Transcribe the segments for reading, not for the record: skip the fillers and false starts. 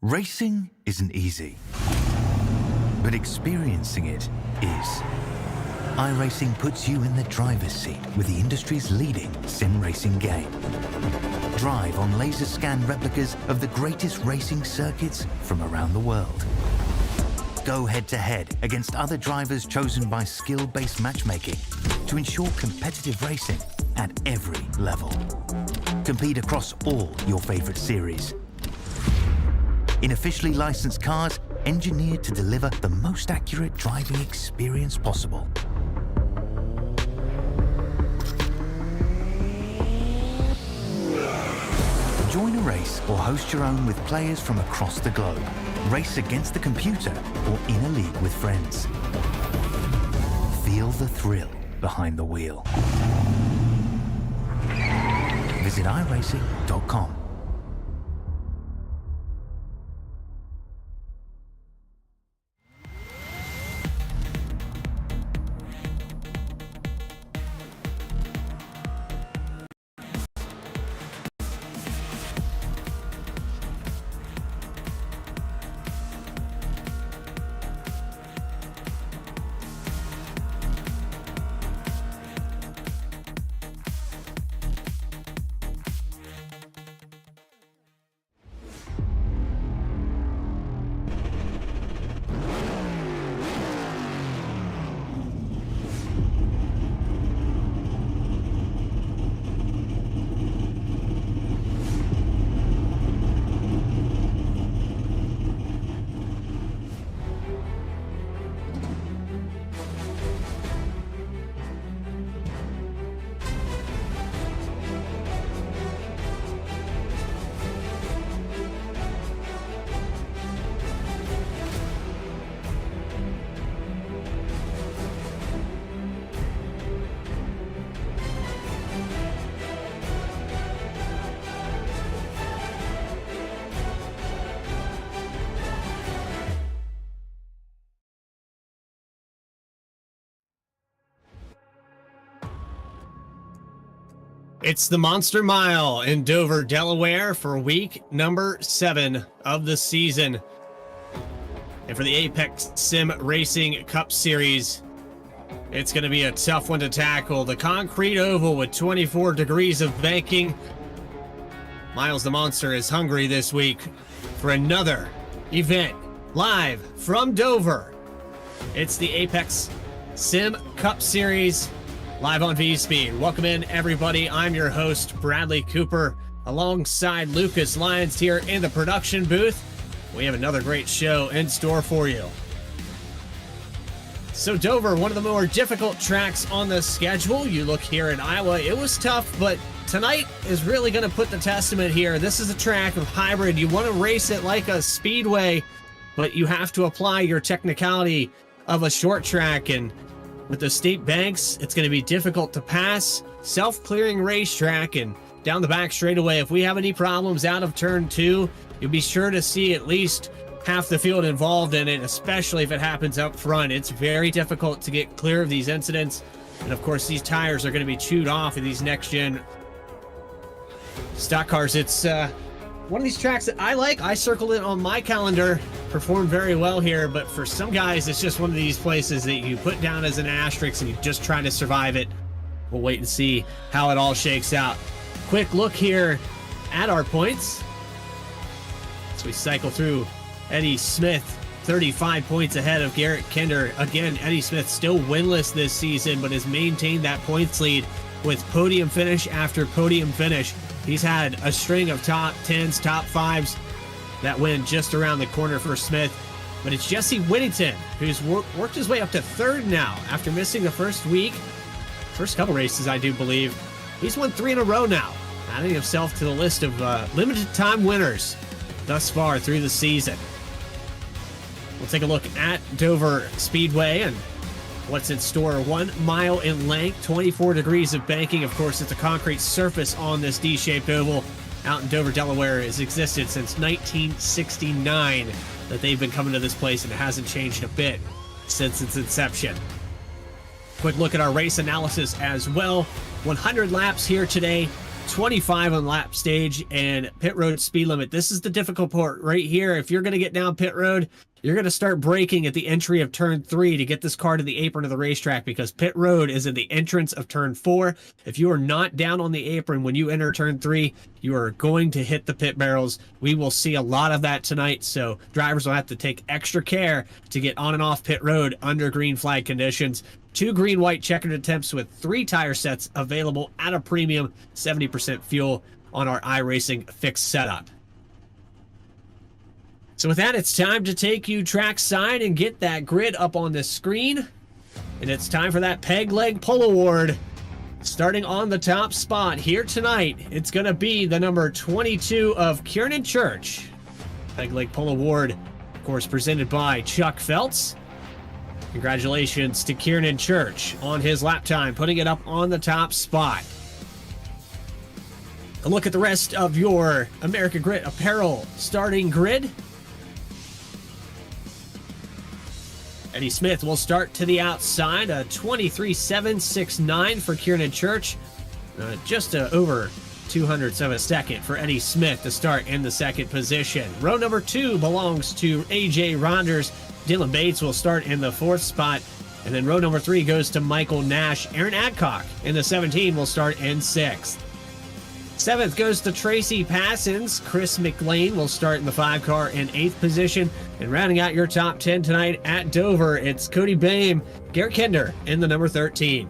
Racing isn't easy, but experiencing it is. iRacing puts you in the driver's seat with the industry's leading sim racing game. Drive on laser scan replicas of the greatest racing circuits from around the world. Go head-to-head against other drivers chosen by skill-based matchmaking to ensure competitive racing at every level. Compete across all your favorite series. In officially licensed cars, engineered to deliver the most accurate driving experience possible. Join a race or host your own with players from across the globe. Race against the computer or in a league with friends. Feel the thrill behind the wheel. Visit iRacing.com. It's the Monster Mile in Dover, Delaware for week number 7 of the season. And for the Apex Sim Racing Cup Series, it's going to be a tough one to tackle. The concrete oval with 24 degrees of banking. Miles the Monster is hungry this week for another event live from Dover. It's the Apex Sim Cup Series live on V-Speed. Welcome in, everybody. I'm your host, Bradley Cooper, alongside Lucas Lyons here in the production booth. We have another great show in store for you. So Dover, one of the more difficult tracks on the schedule. You look here in Iowa, it was tough, but tonight is really going to put the testament here. This is a track of hybrid. You want to race it like a speedway, but you have to apply your technicality of a short track, and with the steep banks, it's going to be difficult to pass. Self-clearing racetrack, and down the back straightaway, if we have any problems out of turn 2, you'll be sure to see at least half the field involved in it, especially if it happens up front. It's very difficult to get clear of these incidents. And of course, these tires are going to be chewed off in these next-gen stock cars. It's one of these tracks that I like. I circled it on my calendar. Performed very well here, but for some guys, it's just one of these places that you put down as an asterisk and you just try to survive it. We'll wait and see how it all shakes out. Quick look here at our points as we cycle through. Eddie Smith, 35 points ahead of Garrett Kinder. Again, Eddie Smith still winless this season, but has maintained that points lead with podium finish after podium finish. He's had a string of top 10s, top 5s. That win just around the corner for Smith. But it's Jesse Whittington, who's worked his way up to 3rd now after missing the first week. First couple races, I do believe. He's won 3 in a row now, adding himself to the list of limited time winners thus far through the season. We'll take a look at Dover Speedway and what's in store. 1 mile in length, 24 degrees of banking. Of course, it's a concrete surface on this D-shaped oval out in Dover, Delaware. Has existed since 1969 that they've been coming to this place, and it hasn't changed a bit since its inception. Quick look at our race analysis as well. 100 laps here today, 25 on lap stage and pit road speed limit. This is the difficult part right here. If you're going to get down pit road, you're going to start braking at the entry of turn 3 to get this car to the apron of the racetrack, because pit road is in the entrance of turn 4. If you are not down on the apron when you enter turn 3, you are going to hit the pit barrels. We will see a lot of that tonight, so drivers will have to take extra care to get on and off pit road under green flag conditions. 2 green-white checkered attempts with 3 tire sets available at a premium 70% fuel on our iRacing fixed setup. So with that, it's time to take you trackside and get that grid up on the screen. And it's time for that peg leg pull award. Starting on the top spot here tonight, it's going to be the number 22 of Kiernan Church. Peg leg pull award, of course, presented by Chuck Feltz. Congratulations to Kiernan Church on his lap time, putting it up on the top spot. A look at the rest of your America Grit Apparel starting grid. Eddie Smith will start to the outside, a 23.769 for Kiernan Church. Just over 200ths of a second for Eddie Smith to start in the second position. Row number 2 belongs to AJ Ronders. Dylan Bates will start in the 4th spot. And then row number 3 goes to Michael Nash. Aaron Adcock in the 17 will start in 6th. 7th goes to Tracy Passons. Chris McLean will start in the 5 car in 8th position. And rounding out your top 10 tonight at Dover, it's Cody Boehm, Garrett Kender in the number 13.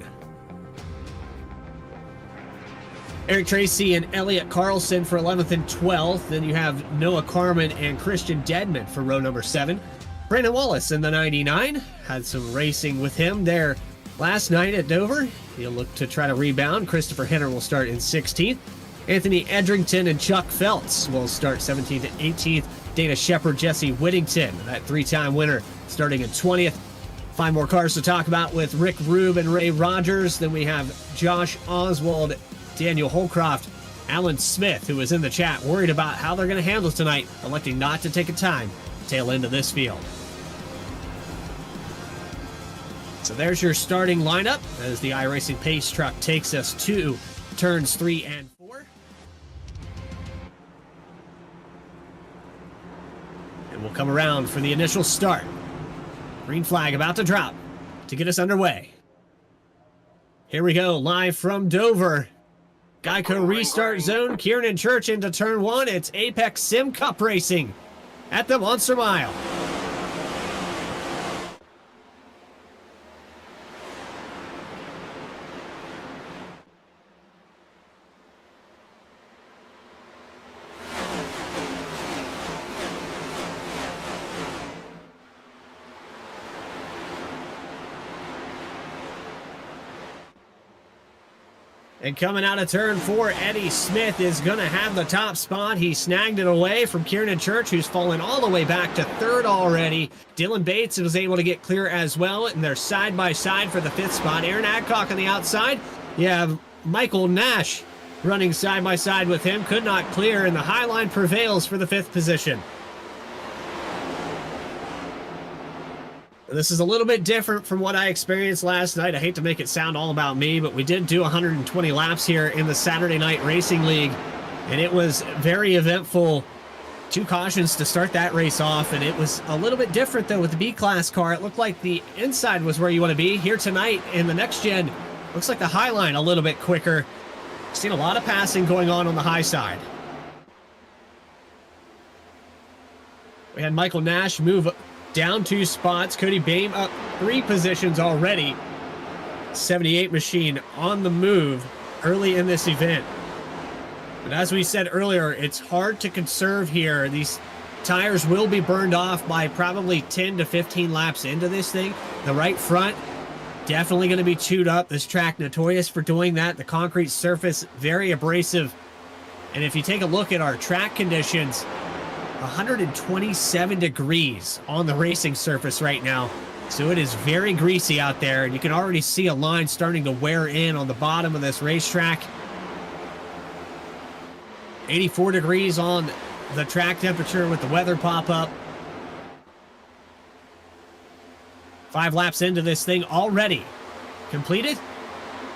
Eric Tracy and Elliot Carlson for 11th and 12th. Then you have Noah Carmen and Christian Dedman for row number 7. Brandon Wallace in the 99. Had some racing with him there last night at Dover. He'll look to try to rebound. Christopher Henner will start in 16th. Anthony Edrington and Chuck Feltz will start 17th and 18th. Dana Shepard, Jesse Whittington, that 3-time winner, starting in 20th. 5 more cars to talk about with Rick Rube and Ray Rogers. Then we have Josh Oswald, Daniel Holcroft, Alan Smith, who was in the chat worried about how they're going to handle tonight, electing not to take a time tail end of this field. So there's your starting lineup as the iRacing Pace truck takes us to turns 3 and 4. And we'll come around for the initial start. Green flag about to drop to get us underway. Here we go, live from Dover. Geico Restart Zone, Kiernan Church into turn 1. It's Apex Sim Cup Racing at the Monster Mile. And coming out of turn 4, Eddie Smith is going to have the top spot. He snagged it away from Kiernan Church, who's fallen all the way back to 3rd already. Dylan Bates was able to get clear as well, and they're side by side for the 5th spot. Aaron Adcock on the outside. You have Michael Nash running side by side with him. Could not clear, and the high line prevails for the 5th position. This is a little bit different from what I experienced last night. I hate to make it sound all about me, but we did do 120 laps here in the Saturday Night Racing League, and it was very eventful. 2 cautions to start that race off, and it was a little bit different, though, with the B-Class car. It looked like the inside was where you want to be. Here tonight in the next gen, looks like the high line a little bit quicker. Seen a lot of passing going on the high side. We had Michael Nash move down 2 spots. Cody Boehm up 3 positions already. 78 machine on the move early in this event. But as we said earlier, it's hard to conserve here. These tires will be burned off by probably 10 to 15 laps into this thing. The right front definitely going to be chewed up. This track notorious for doing that. The concrete surface very abrasive. And if you take a look at our track conditions, 127 degrees on the racing surface right now. So it is very greasy out there, and you can already see a line starting to wear in on the bottom of this racetrack. 84 degrees on the track temperature with the weather pop-up. 5 laps into this thing already completed.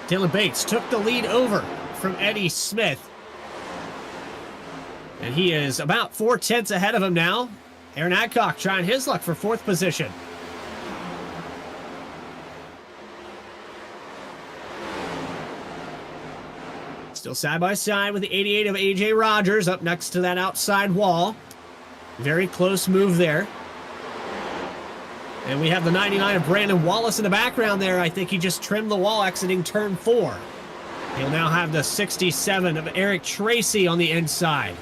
Dylan Bates took the lead over from Eddie Smith. And he is about 4/10 ahead of him now. Aaron Adcock trying his luck for 4th position. Still side by side with the 88 of AJ Rogers up next to that outside wall. Very close move there. And we have the 99 of Brandon Wallace in the background there. I think he just trimmed the wall exiting turn 4. He'll now have the 67 of Eric Tracy on the inside.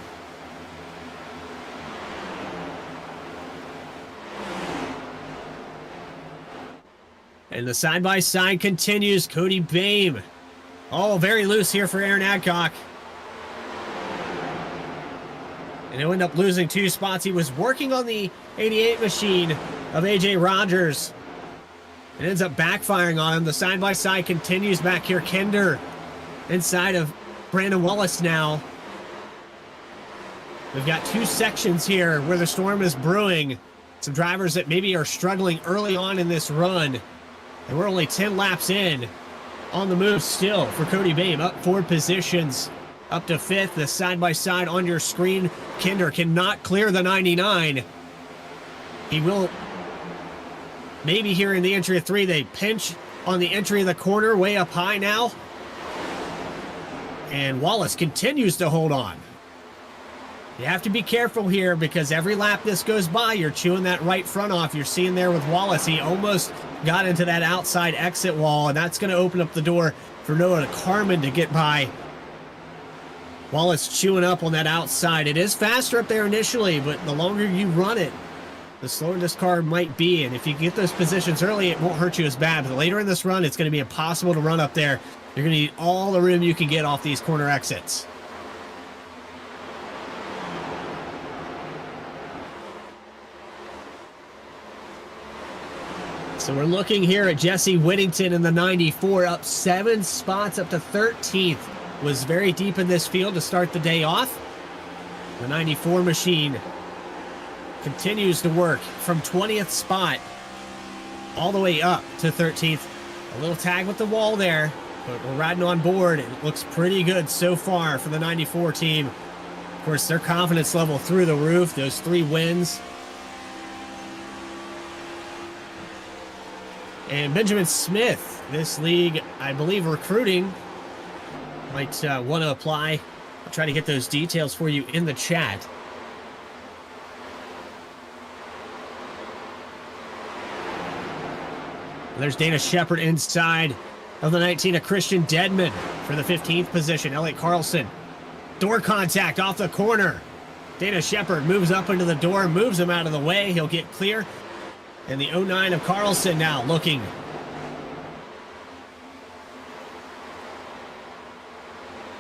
And the side-by-side continues. Cody Bame. Oh, very loose here for Aaron Adcock. And he'll end up losing 2 spots. He was working on the 88 machine of AJ Rogers. It ends up backfiring on him. The side-by-side continues back here. Kender inside of Brandon Wallace now. We've got 2 sections here where the storm is brewing. Some drivers that maybe are struggling early on in this run. And we're only 10 laps in. On the move still for Cody Bame, up 4 positions, up to 5th. The side-by-side on your screen. Kender cannot clear the 99. He will, maybe here in the entry of 3, they pinch on the entry of the corner, way up high now. And Wallace continues to hold on. You have to be careful here because every lap this goes by, you're chewing that right front off. You're seeing there with Wallace, he almost got into that outside exit wall, and that's going to open up the door for Noah Carmen to get by. Wallace chewing up on that outside. It is faster up there initially, but the longer you run it, the slower this car might be. And if you get those positions early, it won't hurt you as bad. But later in this run, it's going to be impossible to run up there. You're going to need all the room you can get off these corner exits. So we're looking here at Jesse Whittington in the 94, up 7 spots, up to 13th. Was very deep in this field to start the day off. The 94 machine continues to work from 20th spot all the way up to 13th. A little tag with the wall there, but we're riding on board. It looks pretty good so far for the 94 team. Of course, their confidence level through the roof, those 3 wins. And Benjamin Smith, this league, I believe, recruiting, might want to apply. I'll try to get those details for you in the chat. There's Dana Shepard inside of the 19 of Christian Deadman for the 15th position. Elliot Carlson, door contact off the corner. Dana Shepard moves up into the door, moves him out of the way. He'll get clear. And the 09 of Carlson now looking.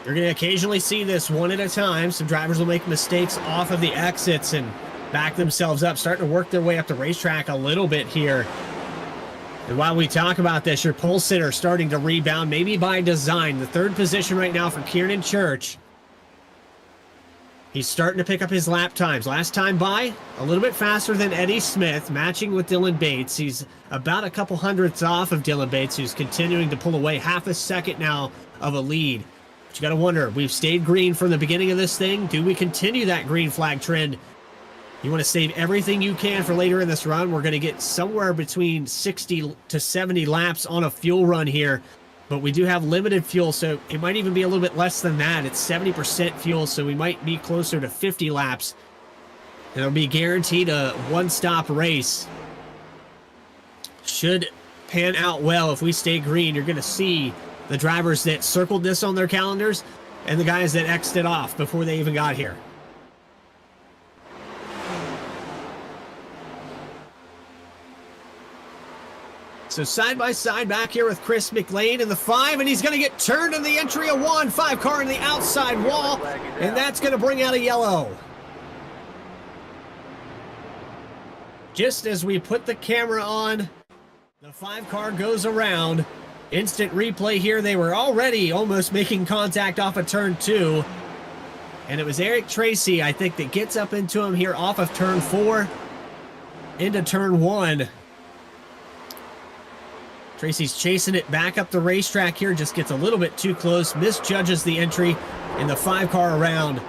You're going to occasionally see this one at a time. Some drivers will make mistakes off of the exits and back themselves up, starting to work their way up the racetrack a little bit here. And while we talk about this, your pole sitter starting to rebound, maybe by design. The 3rd position right now for Kieran Church. He's starting to pick up his lap times. Last time by, a little bit faster than Eddie Smith, matching with Dylan Bates. He's about a couple hundredths off of Dylan Bates, who's continuing to pull away half a second now of a lead. But you got to wonder, we've stayed green from the beginning of this thing. Do we continue that green flag trend? You want to save everything you can for later in this run. We're going to get somewhere between 60 to 70 laps on a fuel run here. But we do have limited fuel, so it might even be a little bit less than that. It's 70% fuel, so we might be closer to 50 laps. And it'll be guaranteed a one-stop race. Should pan out well if we stay green. You're going to see the drivers that circled this on their calendars and the guys that X'd it off before they even got here. So side by side back here with Chris McLean in the 5, and he's going to get turned in the entry of 1. 5 car in the outside wall, and that's going to bring out a yellow. Just as we put the camera on, the 5 car goes around. Instant replay here. They were already almost making contact off of turn 2. And it was Eric Tracy, I think, that gets up into him here off of turn 4 into turn 1. Tracy's chasing it back up the racetrack here, just gets a little bit too close, misjudges the entry in the 5-car around,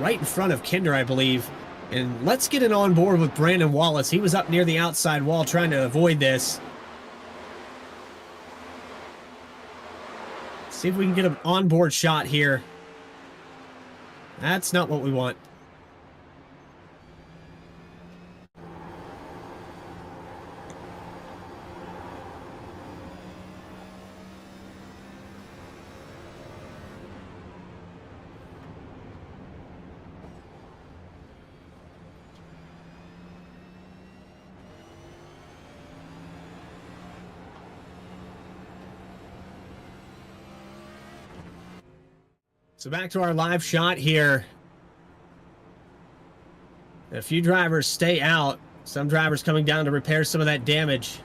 right in front of Kinder, I believe. And let's get it on board with Brandon Wallace. He was up near the outside wall trying to avoid this. See if we can get an onboard shot here. That's not what we want. So back to our live shot here. A few drivers stay out. Some drivers coming down to repair some of that damage.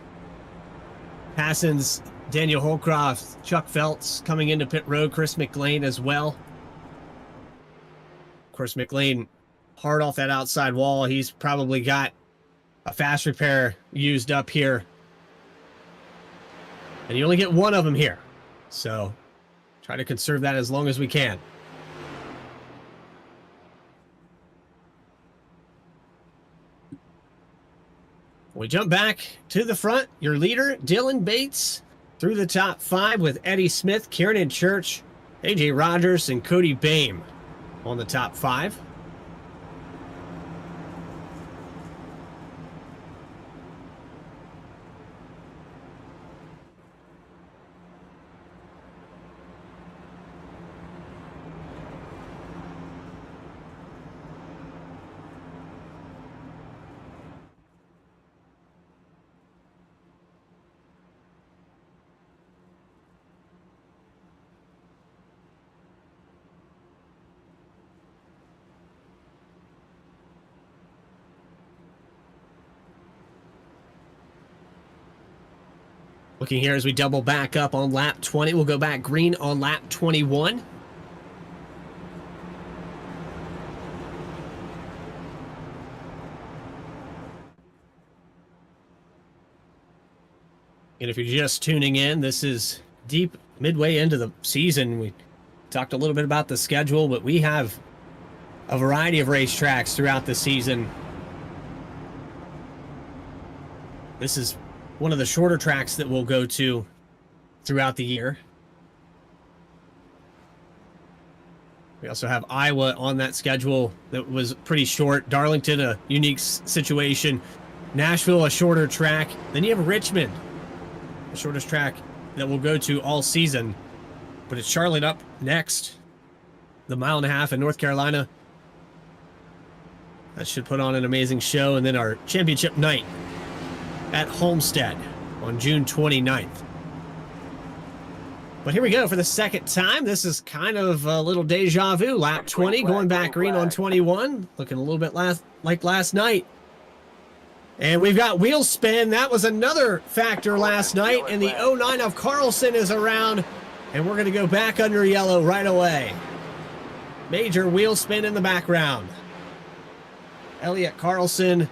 Hassens, Daniel Holcroft, Chuck Feltz coming into pit road. Chris McLean as well. Of course, McLean hard off that outside wall. He's probably got a fast repair used up here. And you only get one of them here. So try to conserve that as long as we can. We jump back to the front. Your leader, Dylan Bates, through the top 5 with Eddie Smith, Kieran Church, AJ Rogers, and Cody Bame on the top 5. Looking here as we double back up on lap 20. We'll go back green on lap 21. And if you're just tuning in, this is deep midway into the season. We talked a little bit about the schedule, but we have a variety of racetracks throughout the season. This is one of the shorter tracks that we'll go to throughout the year. We also have Iowa on that schedule that was pretty short. Darlington, a unique situation. Nashville, a shorter track. Then you have Richmond, the shortest track that we'll go to all season. But it's Charlotte up next. The 1.5 miles in North Carolina. That should put on an amazing show. And then our championship night at Homestead on June 29th. But here we go for the second time. This is kind of a little deja vu. Lap 20, going back green on 21. Looking a little bit like last night. And we've got wheel spin. That was another factor last night. And the 09 of Carlson is around. And we're going to go back under yellow right away. Major wheel spin in the background. Elliott Carlson.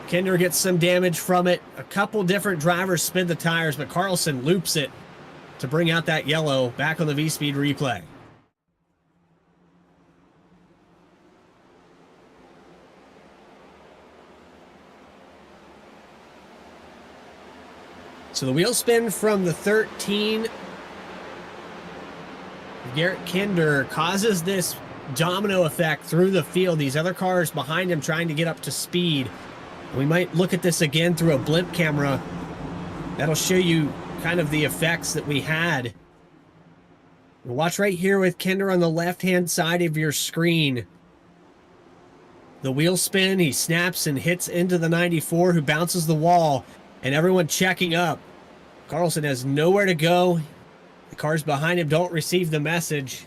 Kinder gets some damage from it. A couple different drivers spin the tires, but Carlson loops it to bring out that yellow back on the V-Speed replay. So the wheel spin from the 13. Garrett Kinder causes this domino effect through the field. These other cars behind him trying to get up to speed. We might look at this again through a blimp camera. That'll show you kind of the effects that we had. Watch right here with Kinder on the left-hand side of your screen. The wheel spin, he snaps and hits into the 94 who bounces the wall, and everyone checking up. Carlson has nowhere to go. The cars behind him don't receive the message.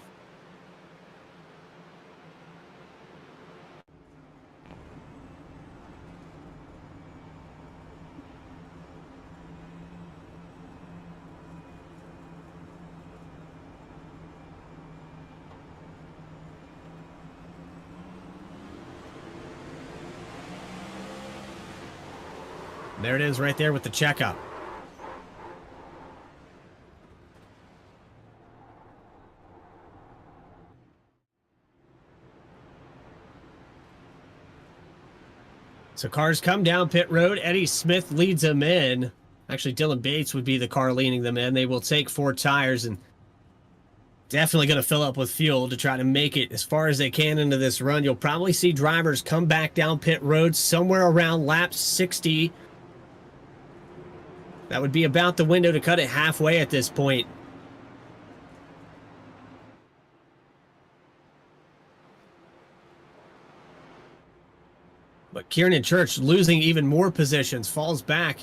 There it is right there with the checkup. So cars come down pit road. Eddie Smith leads them in. Actually, Dylan Bates would be the car leading them in. They will take 4 tires and definitely going to fill up with fuel to try to make it as far as they can into this run. You'll probably see drivers come back down pit road somewhere around lap 60. That would be about the window to cut it halfway at this point. But Kieran Church losing even more positions, falls back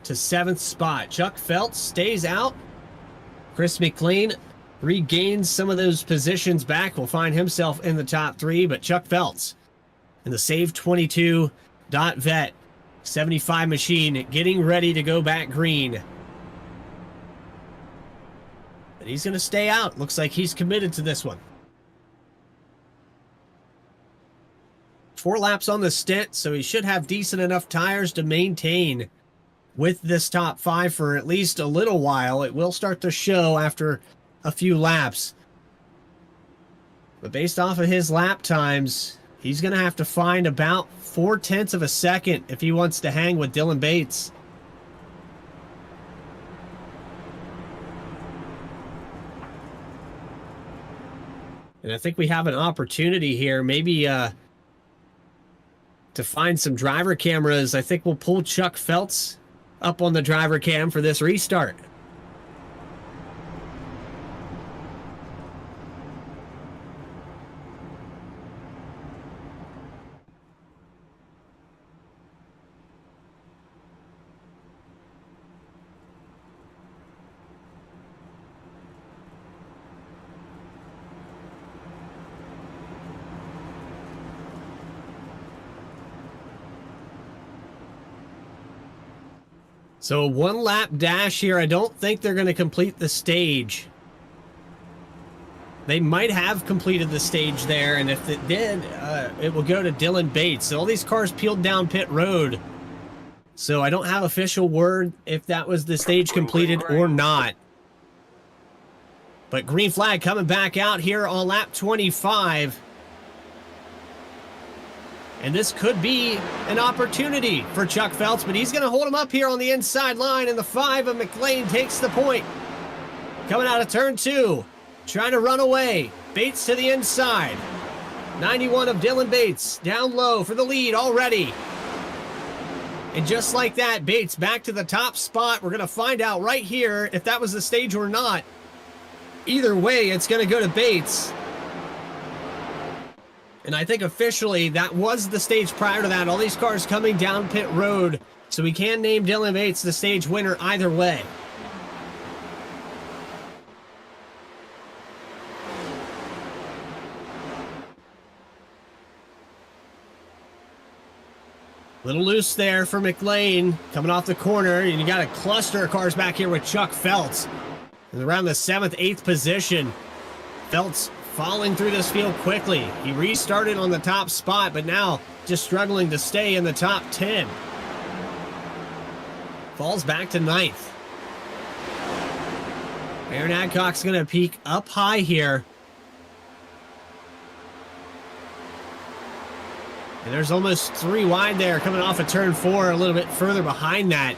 to 7th spot. Chuck Phelps stays out. Chris McLean regains some of those positions back, will find himself in the top 3, but Chuck Phelps in the Save 22 .vet 75 machine getting ready to go back green. But he's going to stay out. Looks like he's committed to this one. 4 laps on the stint, so he should have decent enough tires to maintain with this top 5 for at least a little while. It will start to show after a few laps. But based off of his lap times, he's going to have to find about 0.4 of a second if he wants to hang with Dylan Bates. And I think we have an opportunity here, maybe to find some driver cameras. I think we'll pull Chuck Phelps up on the driver cam for this restart. So a 1-lap dash here. I don't think they're going to complete the stage. They might have completed the stage there, and if it did, it will go to Dylan Bates. So all these cars peeled down pit road. So I don't have official word if that was the stage completed or not. But green flag coming back out here on lap 25. And this could be an opportunity for Chuck Phelps, but he's going to hold him up here on the inside line, and the 5 of McLean takes the point. Coming out of turn 2, trying to run away. Bates to the inside. 91 of Dylan Bates down low for the lead already. And just like that, Bates back to the top spot. We're going to find out right here if that was the stage or not. Either way, it's going to go to Bates. And I think officially that was the stage prior to that. All these cars coming down pit road. So we can name Dylan Bates the stage winner either way. Little loose there for McLean coming off the corner. And you got a cluster of cars back here with Chuck Phelps. And around the 7th, 8th position. Phelps falling through this field quickly. He restarted on the top spot, but now just struggling to stay in the top 10. Falls back to 9th. Aaron Adcock's going to peak up high here. And there's almost 3 wide there coming off of turn 4, a little bit further behind that.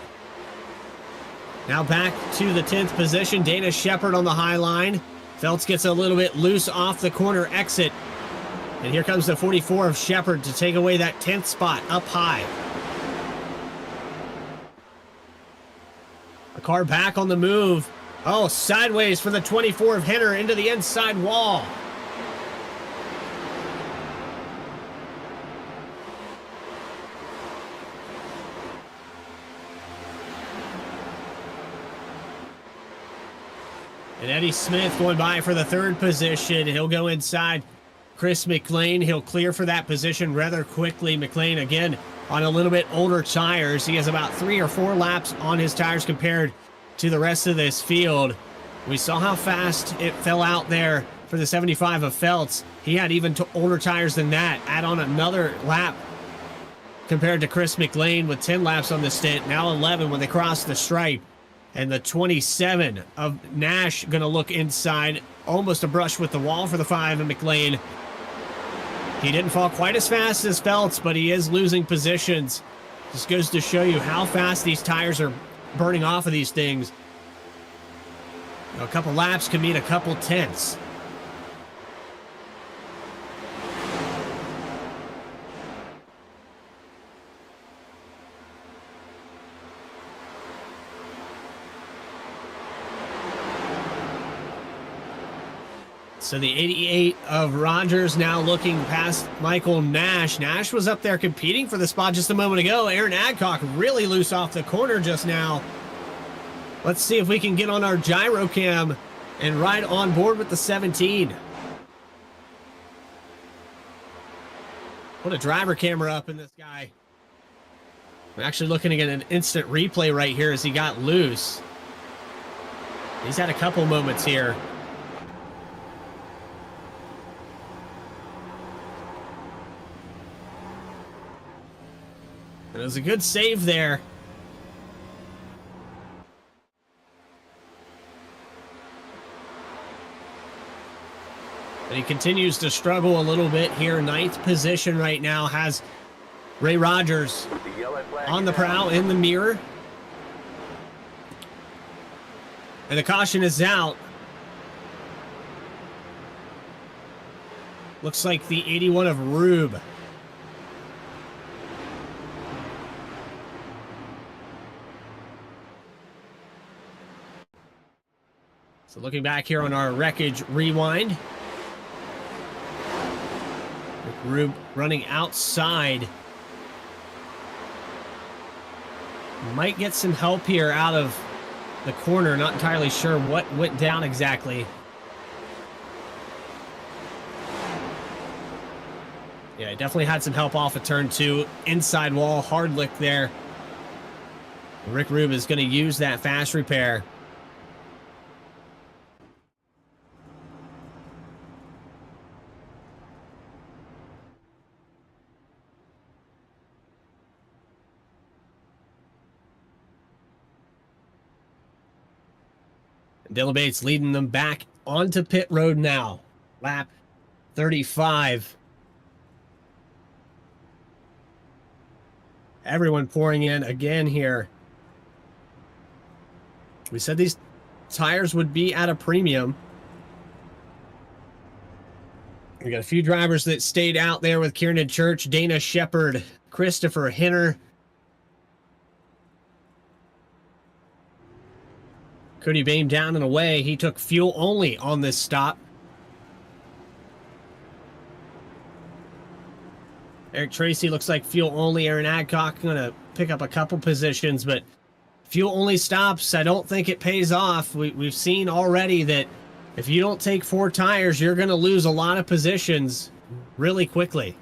Now back to the 10th position. Dana Shepard on the high line. Phelps gets a little bit loose off the corner exit. And here comes the 44 of Shepard to take away that 10th spot up high. A car back on the move. Oh, sideways for the 24 of Henner into the inside wall. And Eddie Smith going by for the 3rd position. He'll go inside Chris McLean. He'll clear for that position rather quickly. McLean, again, on a little bit older tires. He has about 3 or 4 laps on his tires compared to the rest of this field. We saw how fast it fell out there for the 75 of Phelps. He had even older tires than that. Add on another lap compared to Chris McLean with 10 laps on the stint. Now 11 when they cross the stripe. And the 27 of Nash going to look inside. Almost a brush with the wall for the 5 of McLean. He didn't fall quite as fast as Feltz, but he is losing positions. Just goes to show you how fast these tires are burning off of these things. You know, a couple laps could mean a couple tenths. So the 88 of Rogers now looking past Michael Nash. Nash was up there competing for the spot just a moment ago. Aaron Adcock really loose off the corner just now. Let's see if we can get on our gyro cam and ride on board with the 17. Put a driver camera up in this guy. I'm actually looking to get an instant replay right here as he got loose. He's had a couple moments here. It was a good save there. But he continues to struggle a little bit here. Ninth position right now has Ray Rogers on the prow in the mirror. And the caution is out. Looks like the 81 of Rube. So looking back here on our wreckage rewind. Rube running outside. Might get some help here out of the corner. Not entirely sure what went down exactly. Yeah, definitely had some help off of turn 2. Inside wall, hard lick there. Rick Rube is going to use that fast repair. Dylan Bates leading them back onto pit road now. Lap 35. Everyone pouring in again here. We said these tires would be at a premium. We got a few drivers that stayed out there with Kieran Church, Dana Shepard, Christopher Hinner. Cody Bain down and away. He took fuel only on this stop. Eric Tracy looks like fuel only. Aaron Adcock going to pick up a couple positions, but fuel only stops, I don't think it pays off. We've seen already that if you don't take 4 tires, you're going to lose a lot of positions really quickly.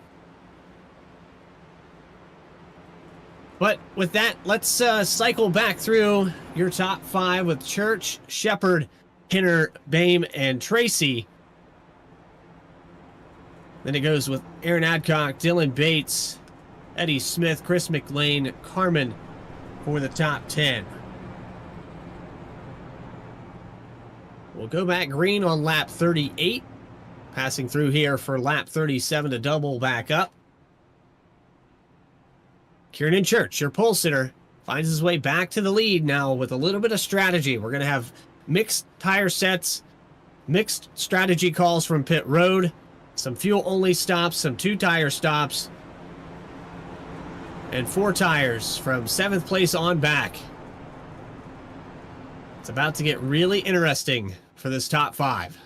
But with that, let's cycle back through your top 5 with Church, Shepard, Hinner, Bame, and Tracy. Then it goes with Aaron Adcock, Dylan Bates, Eddie Smith, Chris McLean, Carmen for the top 10. We'll go back green on lap 38. Passing through here for lap 37 to double back up. Kieran Church, your pole sitter, finds his way back to the lead now with a little bit of strategy. We're going to have mixed tire sets, mixed strategy calls from pit road, some fuel-only stops, some 2 tire stops, and 4 tires from 7th place on back. It's about to get really interesting for this top 5.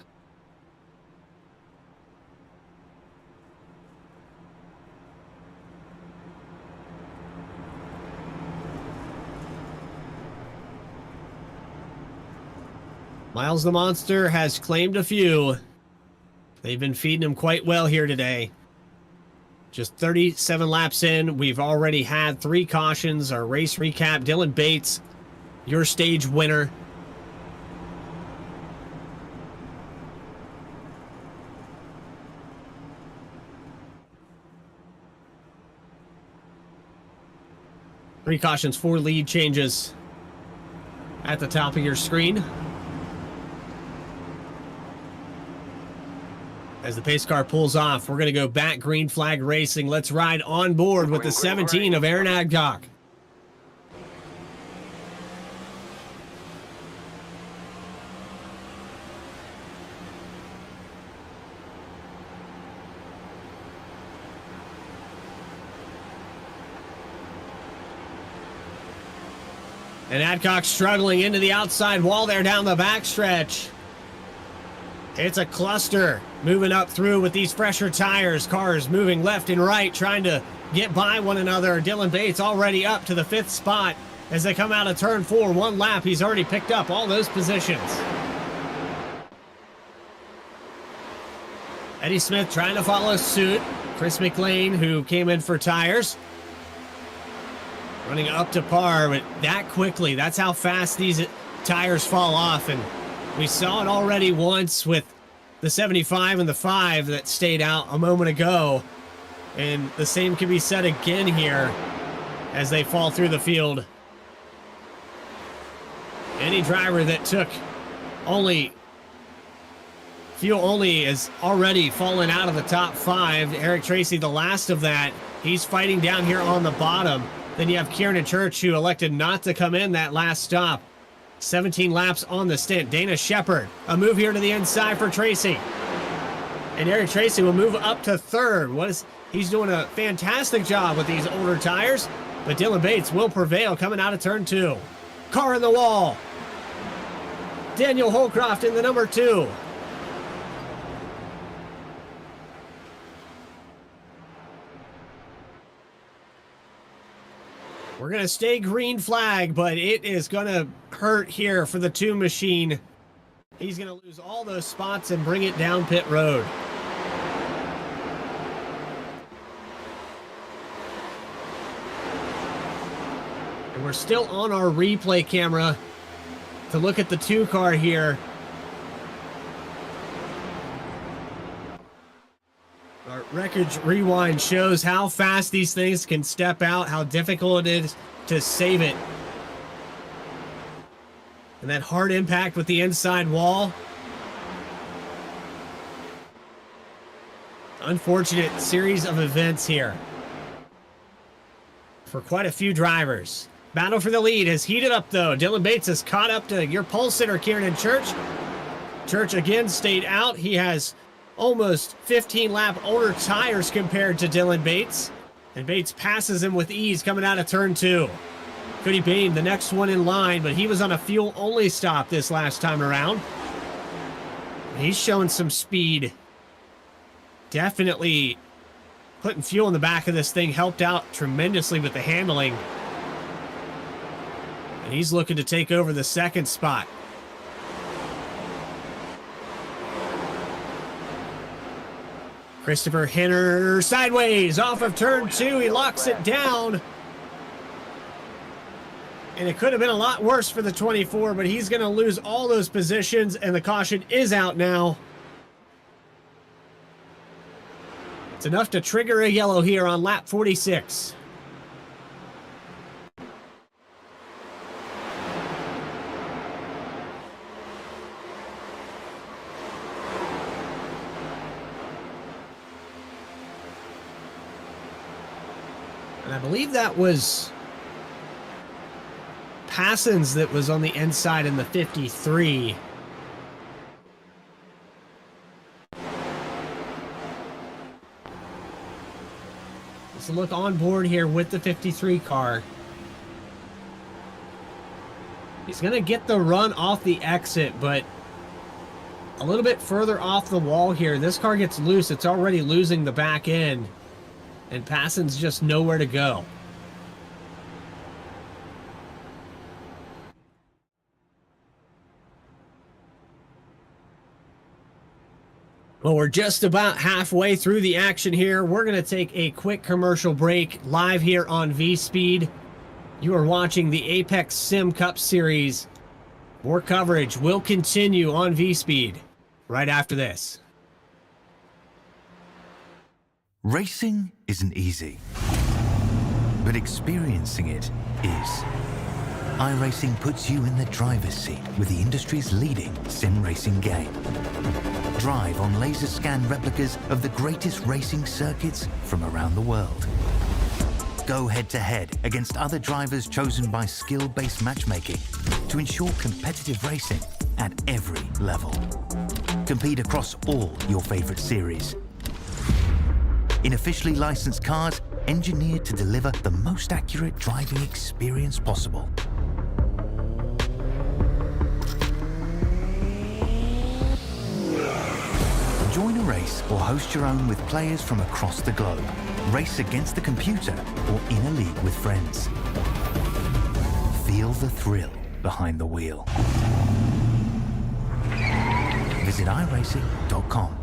Miles the Monster has claimed a few. They've been feeding him quite well here today. Just 37 laps in, we've already had 3 cautions. Our race recap, Dylan Bates, your stage winner. Three cautions, 4 lead changes at the top of your screen. As the pace car pulls off, we're going to go back green flag racing. Let's ride on board with the 17 of Aaron Adcock. And Adcock struggling into the outside wall there down the backstretch. It's a cluster moving up through with these fresher tires. Cars moving left and right, trying to get by one another. Dylan Bates already up to the 5th spot as they come out of turn 4. One lap, he's already picked up all those positions. Eddie Smith trying to follow suit. Chris McLean, who came in for tires, running up to par, but that quickly. That's how fast these tires fall off. And we saw it already once with the 75 and the 5 that stayed out a moment ago. And the same can be said again here as they fall through the field. Any driver that took fuel only is already fallen out of the top 5. Eric Tracy, the last of that. He's fighting down here on the bottom. Then you have Kieran Church, who elected not to come in that last stop. 17 laps on the stint. Dana Shepard, a move here to the inside for Tracy. And Eric Tracy will move up to 3rd. He's doing a fantastic job with these older tires, but Dylan Bates will prevail coming out of turn 2. Car in the wall. Daniel Holcroft in the number 2. We're going to stay green flag, but it is going to hurt here for the 2 machine. He's going to lose all those spots and bring it down pit road. And we're still on our replay camera to look at the 2 car here. Our records rewind shows how fast these things can step out, how difficult it is to save it. And that hard impact with the inside wall. Unfortunate series of events here for quite a few drivers. Battle for the lead has heated up, though. Dylan Bates has caught up to your pole sitter, Kieran Church. Church again stayed out. He has almost 15 lap older tires compared to Dylan Bates. And Bates passes him with ease coming out of turn 2. Cody Bain, the next one in line, but he was on a fuel-only stop this last time around. He's showing some speed. Definitely putting fuel in the back of this thing helped out tremendously with the handling. And he's looking to take over the 2nd spot. Christopher Henner sideways off of turn 2. He locks it down. And it could have been a lot worse for the 24, but he's going to lose all those positions, and the caution is out now. It's enough to trigger a yellow here on lap 46. And I believe that was Passons that was on the inside in the 53. Let's look on board here with the 53 car. He's going to get the run off the exit, but a little bit further off the wall here. This car gets loose. It's already losing the back end. And Passon's just nowhere to go. Well, we're just about halfway through the action here. We're going to take a quick commercial break live here on V-Speed. You are watching the Apex Sim Cup Series. More coverage will continue on V-Speed right after this. Racing isn't easy, but experiencing it is. iRacing puts you in the driver's seat with the industry's leading sim racing game. Drive on laser scan replicas of the greatest racing circuits from around the world. Go head-to-head against other drivers chosen by skill-based matchmaking to ensure competitive racing at every level. Compete across all your favorite series. In officially licensed cars, engineered to deliver the most accurate driving experience possible. Join a race or host your own with players from across the globe. Race against the computer or in a league with friends. Feel the thrill behind the wheel. Visit iRacing.com.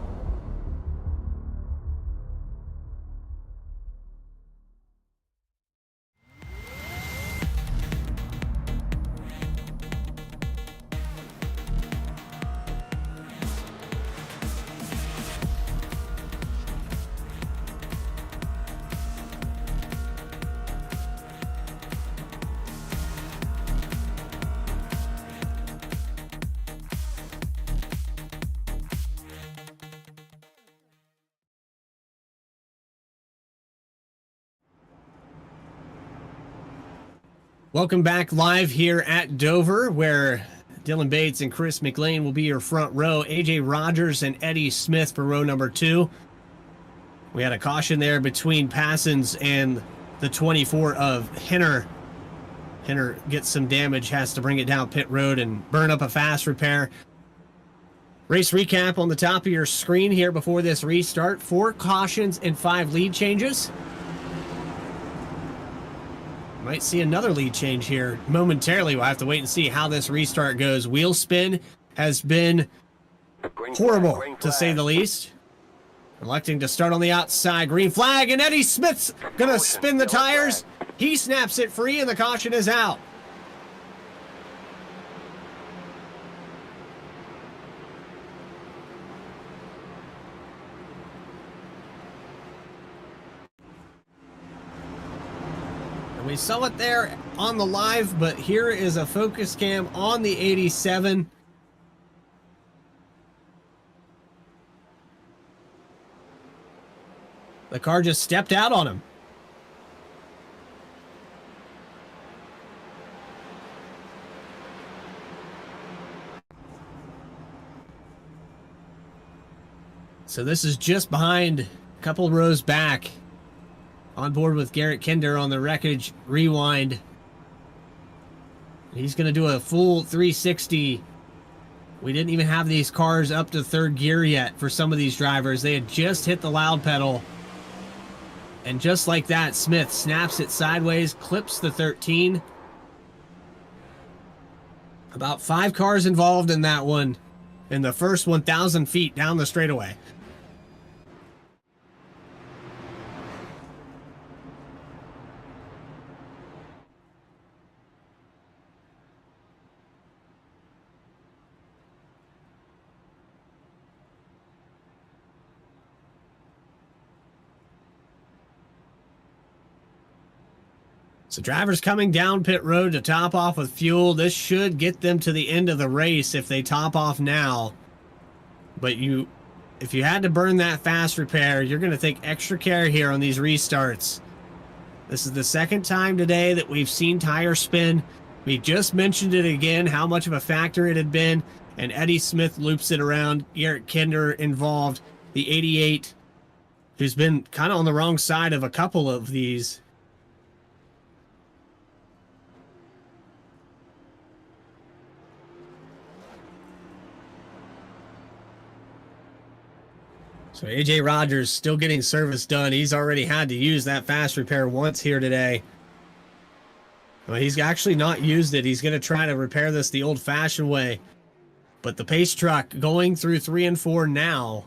Welcome back live here at Dover, where Dylan Bates and Chris McLean will be your front row. AJ Rogers and Eddie Smith for row number 2. We had a caution there between Passons and the 24 of Henner. Henner gets some damage, has to bring it down pit road and burn up a fast repair. Race recap on the top of your screen here before this restart. 4 cautions and 5 lead changes. Might see another lead change here momentarily. We'll have to wait and see how this restart goes. Wheel spin has been horrible, to say the least. Electing to start on the outside. Green flag, and Eddie Smith's gonna spin the tires. He snaps it free, and the caution is out. We saw it there on the live, but here is a focus cam on the 87. The car just stepped out on him. So this is just behind, a couple rows back. On board with Garrett Kinder on the wreckage rewind. He's going to do a full 360. We didn't even have these cars up to 3rd gear yet for some of these drivers. They had just hit the loud pedal. And just like that, Smith snaps it sideways, clips the 13. About 5 cars involved in that one in the first 1,000 feet down the straightaway. So drivers coming down pit road to top off with fuel. This should get them to the end of the race if they top off now. But if you had to burn that fast repair, you're going to take extra care here on these restarts. This is the 2nd time today that we've seen tire spin. We just mentioned it again, how much of a factor it had been. And Eddie Smith loops it around. Garrett Kinder involved, the 88, who's been kind of on the wrong side of a couple of these. So AJ Rogers still getting service done. He's already had to use that fast repair once here today. Well, he's actually not used it. He's going to try to repair this the old-fashioned way. But the pace truck going through 3 and 4 now.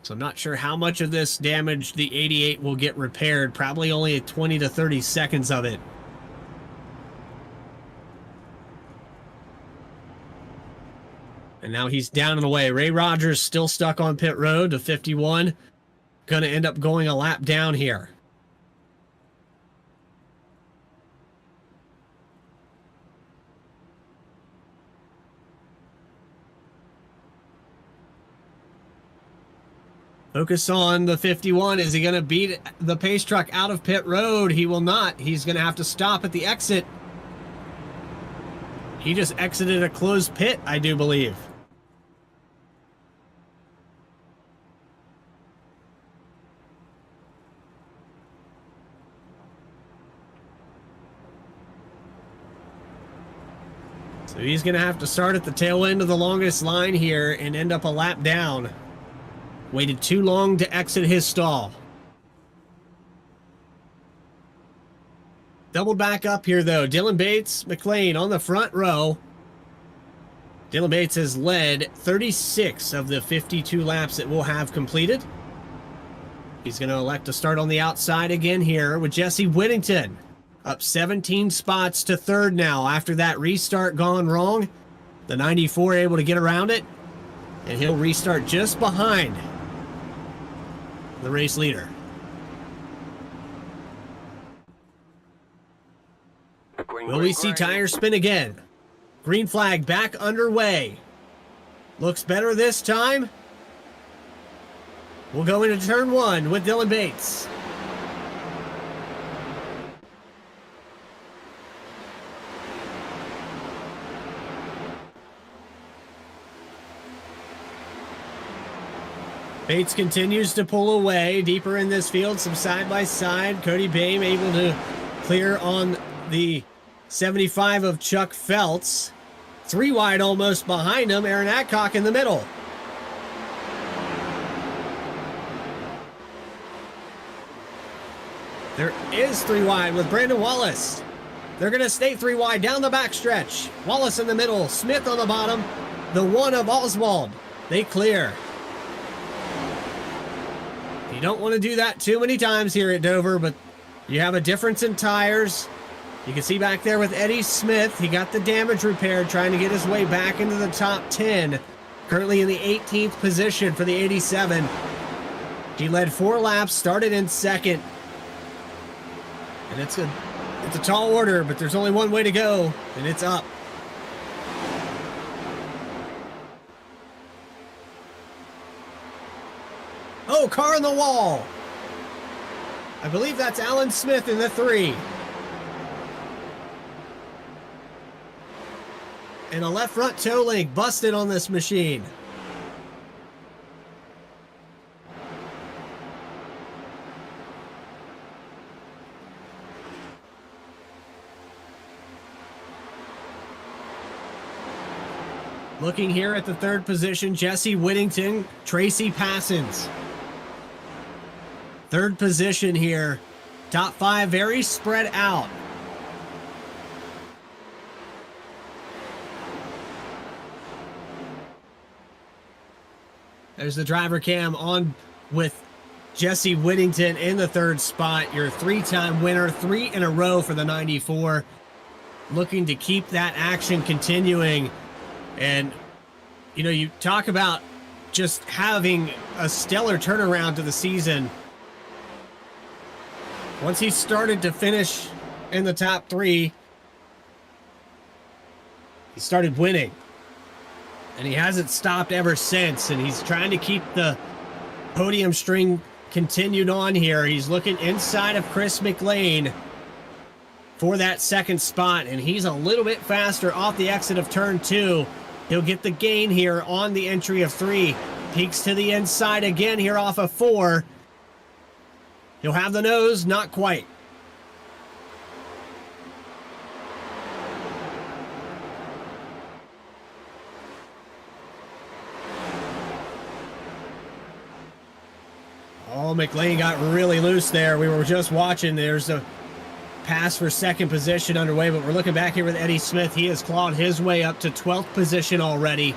So I'm not sure how much of this damage the 88 will get repaired. Probably only 20 to 30 seconds of it. And now he's down and away. Ray Rogers still stuck on pit road to 51. Gonna end up going a lap down here. Focus on the 51. Is he going to beat the pace truck out of pit road? He will not. He's going to have to stop at the exit. He just exited a closed pit, I do believe. So he's going to have to start at the tail end of the longest line here and end up a lap down. Waited too long to exit his stall. Doubled back up here, though. Dylan Bates, McLean on the front row. Dylan Bates has led 36 of the 52 laps that we'll have completed. He's going to elect to start on the outside again here with Jesse Whittington. Up 17 spots to third now after that restart gone wrong. The 94 able to get around it. And he'll restart just behind the race leader. Will we see tires spin again? Green flag back underway. Looks better this time. We'll go into turn one with Dylan Bates. Bates continues to pull away deeper in this field, some side by side. Cody Bame able to clear on the 75 of Chuck Feltz. 3 wide almost behind him. Aaron Adcock in the middle. There is 3 wide with Brandon Wallace. They're going to stay 3 wide down the backstretch. Wallace in the middle, Smith on the bottom, the 1 of Oswald. They clear. You don't want to do that too many times here at Dover, but you have a difference in tires. You can see back there with Eddie Smith, he got the damage repaired, trying to get his way back into the top 10. Currently in the 18th position for the 87. He led 4 laps, started in second. And it's a tall order, but there's only one way to go, and it's up. Oh, car on the wall. I believe that's Alan Smith in the 3. And a left front toe link busted on this machine. Looking here at the 3rd position, Jesse Whittington, Tracy Passons. 3rd position here. Top 5 very spread out. There's the driver cam on with Jesse Whittington in the 3rd spot. Your 3-time winner, 3 in a row for the 94. Looking to keep that action continuing. And, you know, you talk about just having a stellar turnaround to the season. Once he started to finish in the top 3, he started winning. And he hasn't stopped ever since. And he's trying to keep the podium string continued on here. He's looking inside of Chris McLean for that 2nd spot. And he's a little bit faster off the exit of turn 2. He'll get the gain here on the entry of 3. Peeks to the inside again here off of 4. He'll have the nose, not quite. Oh, McLean got really loose there. We were just watching. There's a pass for 2nd position underway, but we're looking back here with Eddie Smith. He has clawed his way up to 12th position already.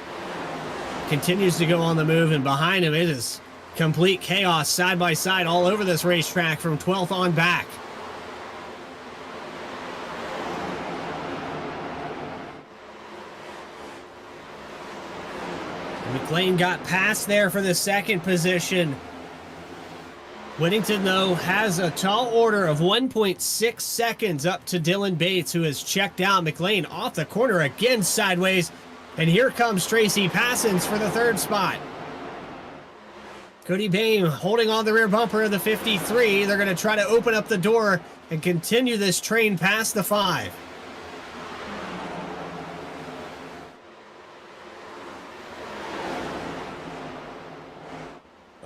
Continues to go on the move, and behind him it is complete chaos side by side all over this racetrack from 12th on back. McLean got past there for the 2nd position. Whittington, though, has a tall order of 1.6 seconds up to Dylan Bates, who has checked out. McLean off the corner again sideways. And here comes Tracy Passons for the 3rd spot. Cody Bame holding on the rear bumper of the 53. They're going to try to open up the door and continue this train past the 5.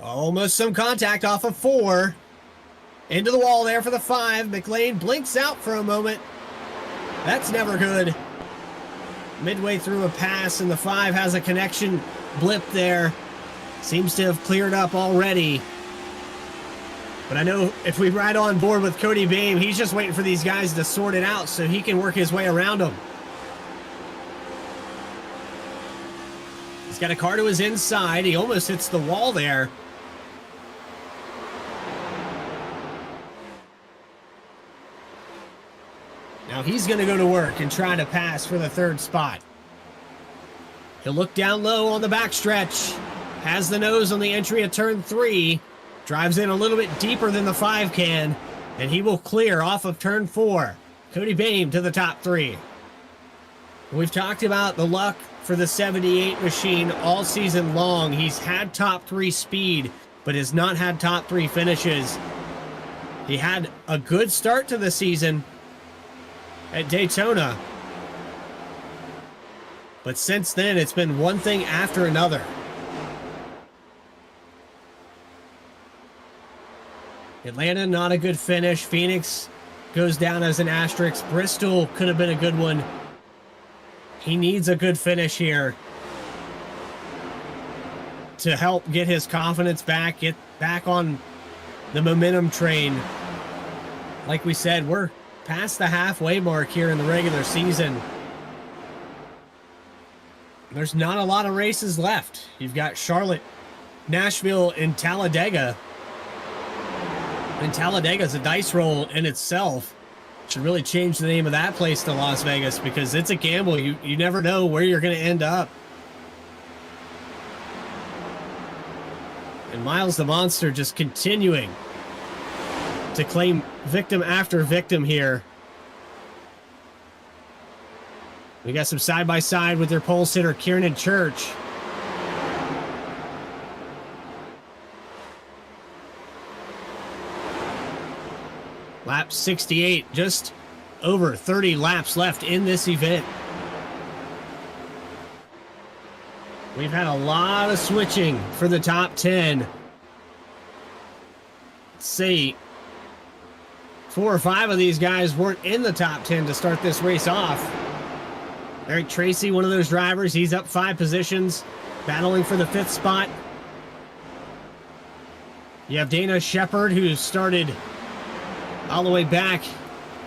Almost some contact off of 4. Into the wall there for the 5. McLean blinks out for a moment. That's never good. Midway through a pass, and the 5 has a connection blip there. Seems to have cleared up already. But I know if we ride on board with Cody Bame, he's just waiting for these guys to sort it out so he can work his way around them. He's got a car to his inside. He almost hits the wall there. Now he's going to go to work and try to pass for the 3rd spot. He'll look down low on the backstretch. Has the nose on the entry of turn 3. Drives in a little bit deeper than the 5 can. And he will clear off of turn 4. Cody Bame to the top 3. We've talked about the luck for the 78 machine all season long. He's had top 3 speed, but has not had top 3 finishes. He had a good start to the season at Daytona, but since then it's been one thing after another. Atlanta, not a good finish. Phoenix goes down as an asterisk. Bristol could have been a good one. He needs a good finish here to help get his confidence back, get back on the momentum train. Like we said, we're past the halfway mark here in the regular season. There's not a lot of races left. You've got Charlotte, Nashville, and Talladega. And Talladega's a dice roll in itself. Should really change the name of that place to Las Vegas, because it's a gamble. You never know where you're going to end up. And Miles the Monster just continuing to claim victim after victim here. We got some side-by-side with their pole sitter, Kiernan Church. Lap 68, just over 30 laps left in this event. We've had a lot of switching for the top 10. Let's see. 4 or 5 of these guys weren't in the top 10 to start this race off. Eric Tracy, one of those drivers, he's up 5 positions, battling for the 5th spot. You have Dana Shepard, who started all the way back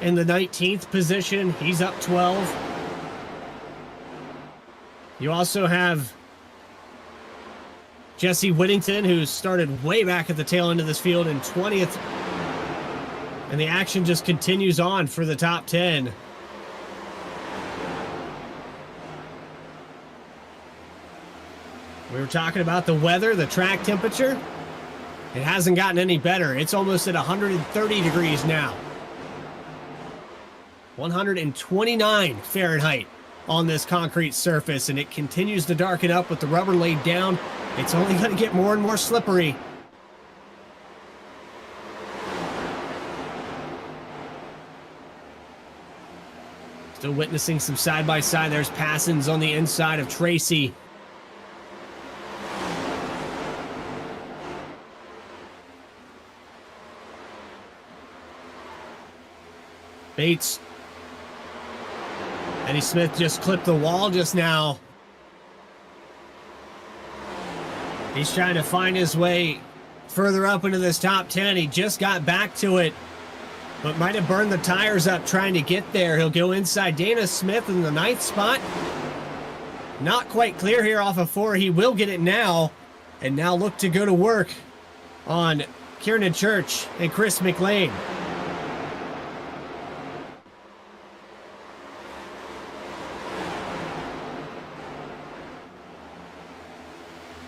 in the 19th position. He's up 12. You also have Jesse Whittington, who started way back at the tail end of this field in 20th. And the action just continues on for the top 10. We were talking about the weather, the track temperature. It hasn't gotten any better. It's almost at 130 degrees now. 129 Fahrenheit on this concrete surface, and it continues to darken up with the rubber laid down. It's only going to get more and more slippery. Still witnessing some side-by-side. There's passings on the inside of Tracy. Bates. Eddie Smith just clipped the wall just now. He's trying to find his way further up into this top 10. He just got back to it, but might have burned the tires up trying to get there. He'll go inside Dana Smith in the 9th spot. Not quite clear here off of 4. He will get it now, and now look to go to work on Kiernan Church and Chris McLean.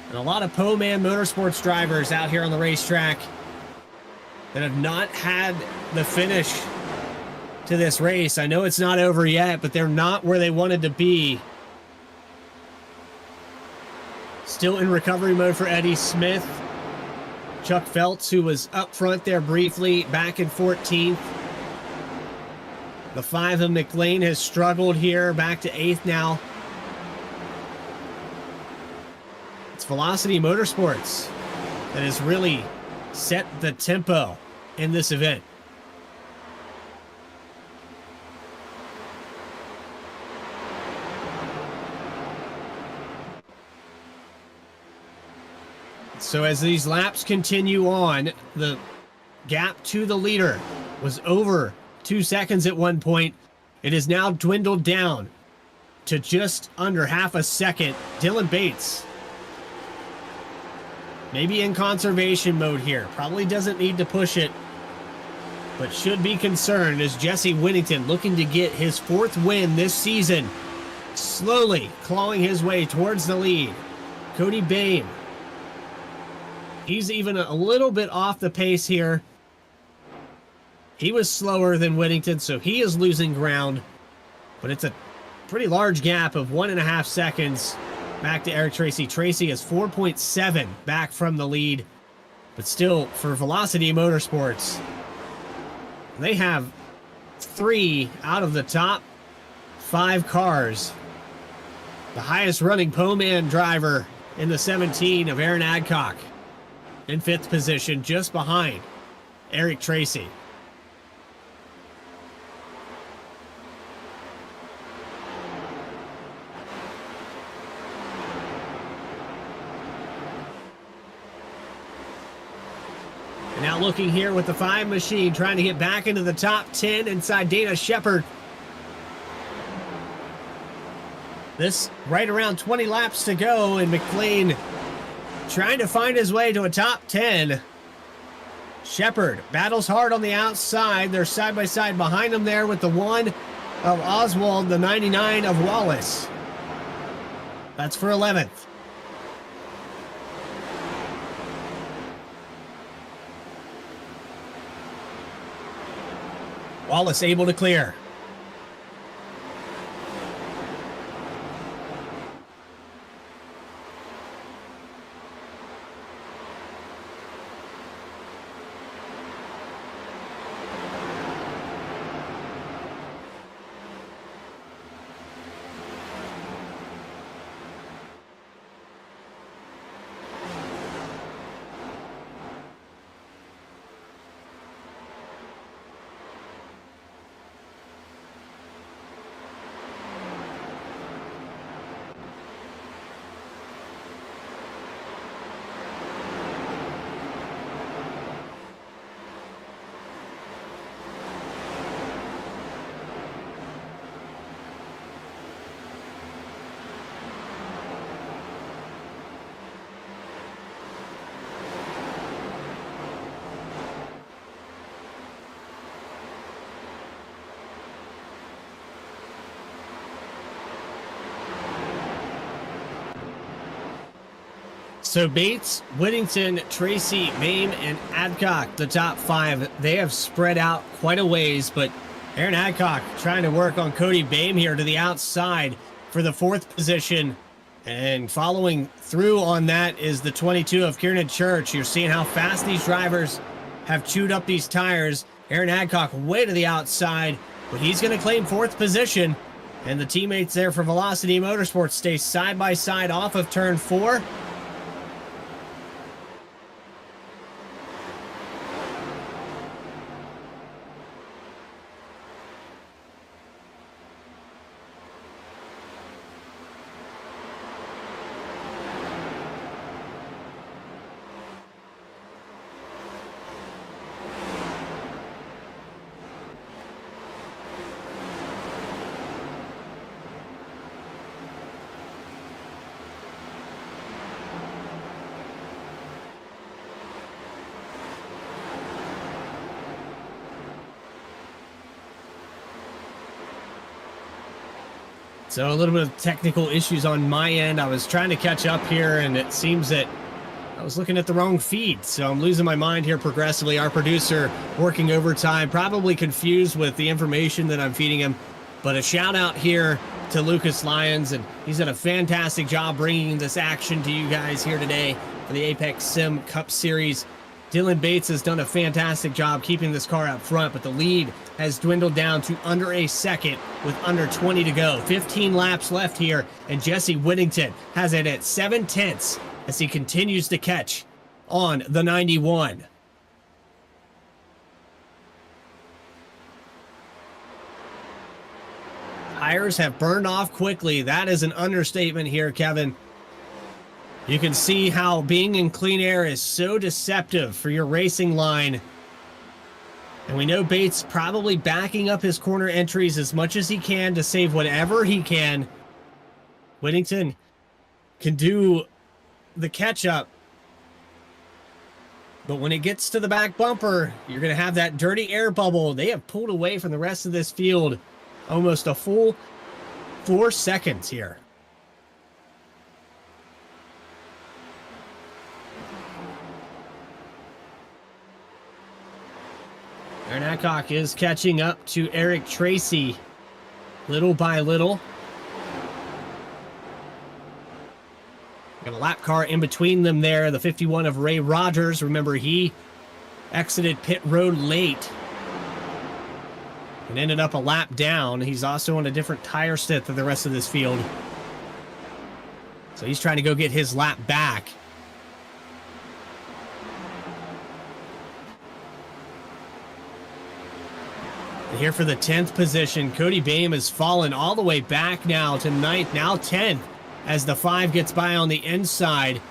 And a lot of Po-Man Motorsports drivers out here on the racetrack that have not had the finish to this race. I know it's not over yet, but they're not where they wanted to be. Still in recovery mode for Eddie Smith. Chuck Phelps, who was up front there briefly, back in 14th. The 5 of McLean has struggled here, back to 8th now. It's Velocity Motorsports that has really set the tempo in this event. So as these laps continue on, the gap to the leader was over 2 seconds at one point. It has now dwindled down to just under half a second. Dylan Bates, maybe in conservation mode here. Probably doesn't need to push it, but should be concerned as Jesse Whittington, looking to get his 4th win this season, slowly clawing his way towards the lead. Cody Bame, he's even a little bit off the pace here. He was slower than Whittington, so he is losing ground. But it's a pretty large gap of 1.5 seconds back to Eric Tracy. Tracy is 4.7 back from the lead. But still, for Velocity Motorsports, they have 3 out of the top 5 cars. The highest running Poman driver in the 17 of Aaron Adcock, in 5th position, just behind Eric Tracy. And now looking here with the 5 machine, trying to get back into the top 10 inside Dana Shepard. This right around 20 laps to go, and McLean trying to find his way to a top 10. Shepard battles hard on the outside. They're side by side behind him there with the 1 of Oswald, the 99 of Wallace. That's for 11th. Wallace able to clear. So Bates, Whittington, Tracy, Mame, and Adcock, the top 5, they have spread out quite a ways, but Aaron Adcock trying to work on Cody Bame here to the outside for the 4th position. And following through on that is the 22 of Kieran Church. You're seeing how fast these drivers have chewed up these tires. Aaron Adcock way to the outside, but he's going to claim 4th position. And the teammates there for Velocity Motorsports stay side by side off of turn 4. So a little bit of technical issues on my end. I was trying to catch up here, and it seems that I was looking at the wrong feed. So I'm losing my mind here progressively. Our producer working overtime, probably confused with the information that I'm feeding him. But a shout out here to Lucas Lyons, and he's done a fantastic job bringing this action to you guys here today for the Apex Sim Cup Series. Dylan Bates has done a fantastic job keeping this car up front, but the lead has dwindled down to under a second with under 20 to go. 15 laps left here, and Jesse Whittington has it at 7/10 as he continues to catch on the 91. Tires have burned off quickly. That is an understatement here, Kevin. You can see how being in clean air is so deceptive for your racing line. And we know Bates probably backing up his corner entries as much as he can to save whatever he can. Whittington can do the catch-up. But when it gets to the back bumper, you're going to have that dirty air bubble. They have pulled away from the rest of this field almost a full 4 seconds here. Aaron Adcock is catching up to Eric Tracy little by little. Got a lap car in between them there, the 51 of Ray Rogers. Remember, he exited pit road late and ended up a lap down. He's also on a different tire set than the rest of this field. So he's trying to go get his lap back. And here for the 10th position, Cody Boehm has fallen all the way back now to 9th, now 10th, as the 5 gets by on the inside.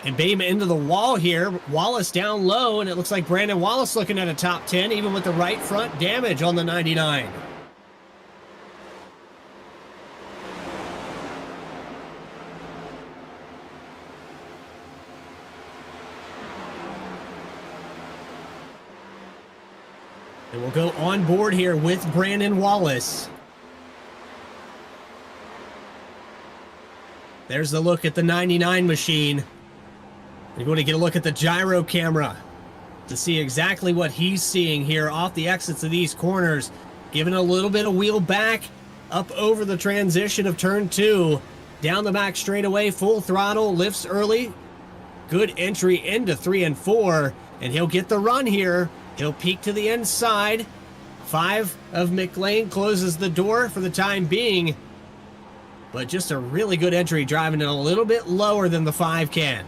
And Boehm into the wall here. Wallace down low, and it looks like Brandon Wallace looking at a top 10, even with the right front damage on the 99. And we'll go on board here with Brandon Wallace. There's the look at the 99 machine. You're going to get a look at the gyro camera to see exactly what he's seeing here off the exits of these corners. Giving a little bit of wheel back up over the transition of turn 2. Down the back straightaway, full throttle, lifts early. Good entry into 3 and 4. And he'll get the run here. He'll peek to the inside. 5 of McLean closes the door for the time being. But just a really good entry, driving it a little bit lower than the 5 can.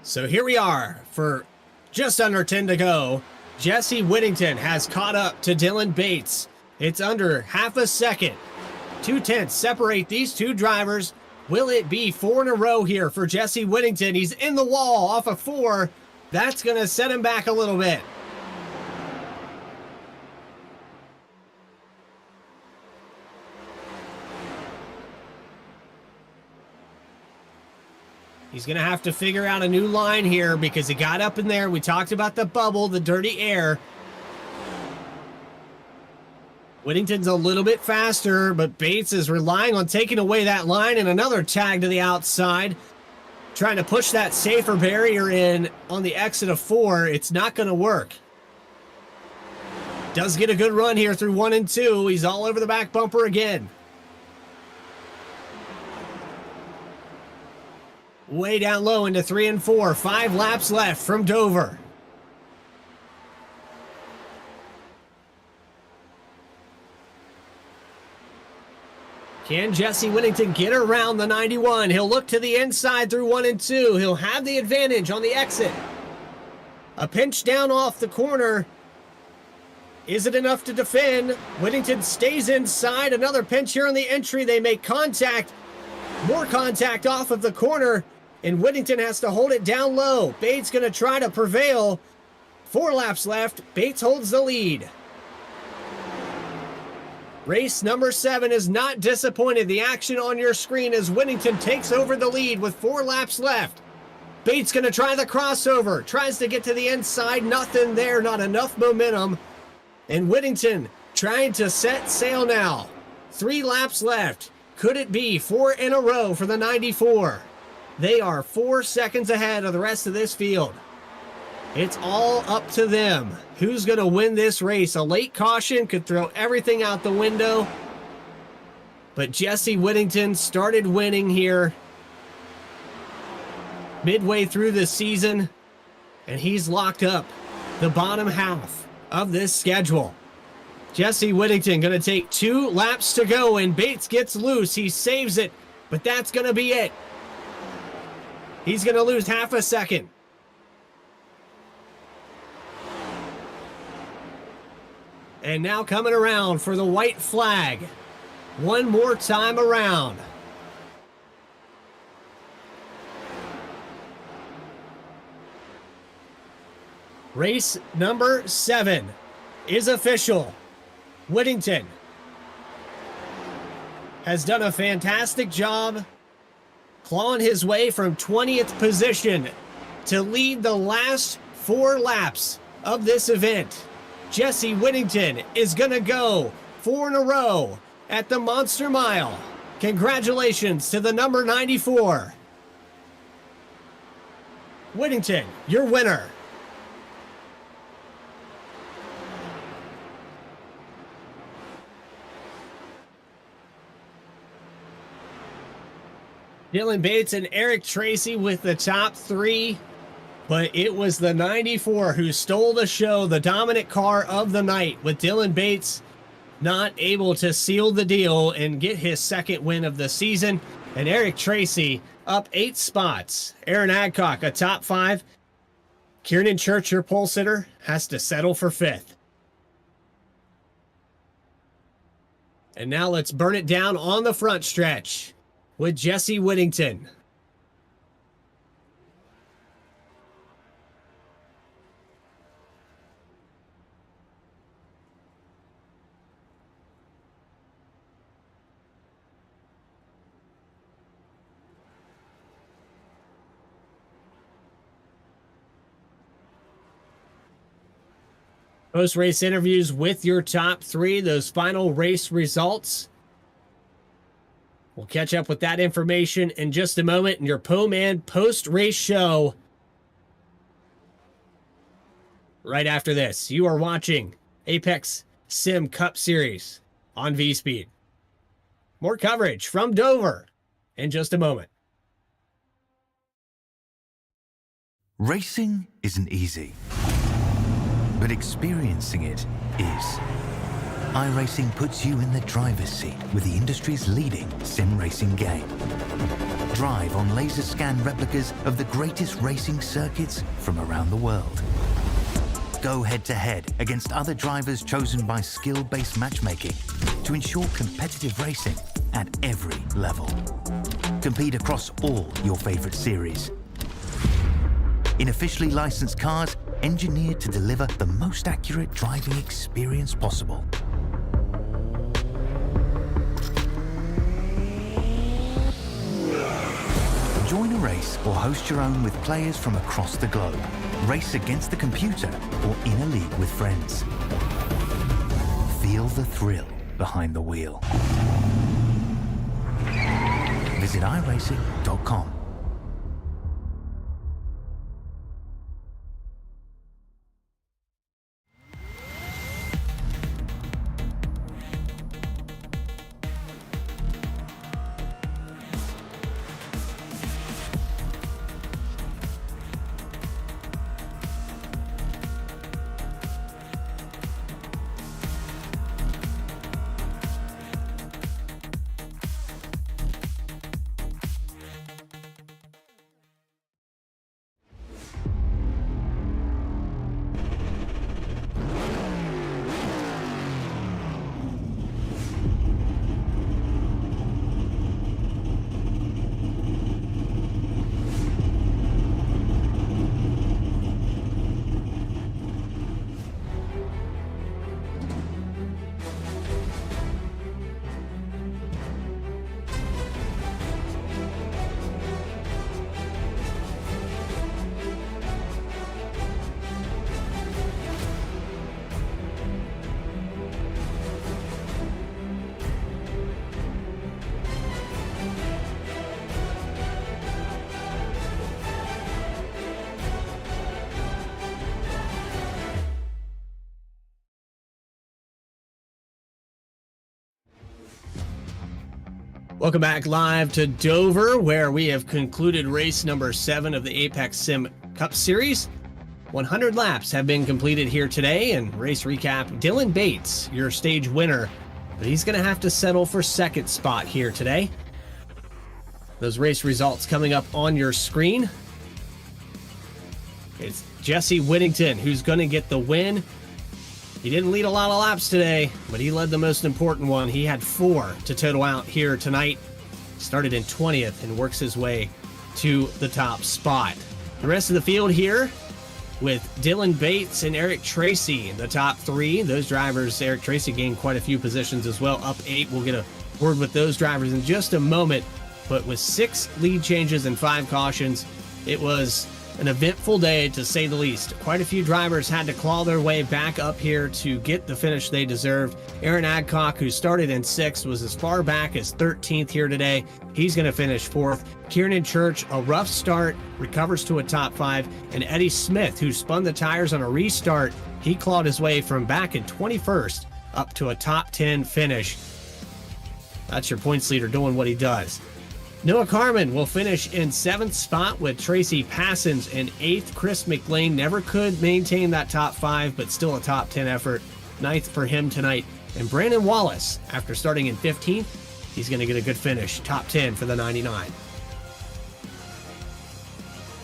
So here we are for just under 10 to go. Jesse Whittington has caught up to Dylan Bates. It's under half a second. 2/10 separate these two drivers. Will it be 4 in a row here for Jesse Whittington? He's in the wall off of 4. That's going to set him back a little bit. He's going to have to figure out a new line here because he got up in there. We talked about the bubble, the dirty air. Whittington's a little bit faster, but Bates is relying on taking away that line, and another tag to the outside. Trying to push that safer barrier in on the exit of 4. It's not going to work. Does get a good run here through 1 and 2. He's all over the back bumper again. Way down low into 3 and 4. 5 laps left from Dover. Can Jesse Whittington get around the 91? He'll look to the inside through 1 and 2. He'll have the advantage on the exit. A pinch down off the corner. Is it enough to defend? Whittington stays inside. Another pinch here on the entry. They make contact. More contact off of the corner. And Whittington has to hold it down low. Bates going to try to prevail. 4 laps left. Bates holds the lead. Race number 7 is not disappointed. The action on your screen as Whittington takes over the lead with 4 laps left. Bates going to try the crossover. Tries to get to the inside. Nothing there. Not enough momentum. And Whittington trying to set sail now. 3 laps left. Could it be 4 in a row for the 94? They are 4 seconds ahead of the rest of this field. It's all up to them. Who's going to win this race? A late caution could throw everything out the window. But Jesse Whittington started winning here midway through the season, and he's locked up the bottom half of this schedule. Jesse Whittington going to take 2 laps to go, and Bates gets loose. He saves it, but that's going to be it. He's going to lose half a second. And now coming around for the white flag. One more time around. Race number 7 is official. Whittington has done a fantastic job clawing his way from 20th position to lead the last 4 laps of this event. Jesse Whittington is going to go 4 in a row at the Monster Mile. Congratulations to the number 94. Whittington, your winner. Dylan Bates and Eric Tracy with the top 3. But it was the 94 who stole the show, the dominant car of the night, with Dylan Bates not able to seal the deal and get his second win of the season. And Eric Tracy up 8 spots. Aaron Adcock, a top 5. Kieran Church, your pole sitter, has to settle for 5th. And now let's burn it down on the front stretch with Jesse Whittington. Post-race interviews with your top 3, those final race results. We'll catch up with that information in just a moment in your Po-Man post-race show. Right after this, you are watching Apex Sim Cup Series on V-Speed. More coverage from Dover in just a moment. Racing isn't easy, but experiencing it is. iRacing puts you in the driver's seat with the industry's leading sim racing game. Drive on laser scan replicas of the greatest racing circuits from around the world. Go head-to-head against other drivers chosen by skill-based matchmaking to ensure competitive racing at every level. Compete across all your favorite series. In officially licensed cars, engineered to deliver the most accurate driving experience possible. Join a race or host your own with players from across the globe. Race against the computer or in a league with friends. Feel the thrill behind the wheel. Visit iRacing.com. Welcome back live to Dover, where we have concluded race number 7 of the Apex Sim Cup Series. 100 laps have been completed here today, and race recap, Dylan Bates, your stage winner, but he's going to have to settle for second spot here today. Those race results coming up on your screen. It's Jesse Whittington who's going to get the win. He didn't lead a lot of laps today, but he led the most important one. He had 4 to total out here tonight. Started in 20th and works his way to the top spot. The rest of the field here with Dylan Bates and Eric Tracy in the top 3. Those drivers, Eric Tracy gained quite a few positions as well, up 8. We'll get a word with those drivers in just a moment. But with 6 lead changes and 5 cautions, it was an eventful day, to say the least. Quite a few drivers had to claw their way back up here to get the finish they deserved. Aaron Adcock, who started in 6th, was as far back as 13th here today. He's going to finish 4th. Kieran Church, a rough start, recovers to a top 5. And Eddie Smith, who spun the tires on a restart, he clawed his way from back in 21st up to a top 10 finish. That's your points leader doing what he does. Noah Carmen will finish in 7th spot with Tracy Passons in 8th. Chris McLean never could maintain that top 5, but still a top 10 effort. 9th for him tonight. And Brandon Wallace, after starting in 15th, he's going to get a good finish. Top 10 for the 99.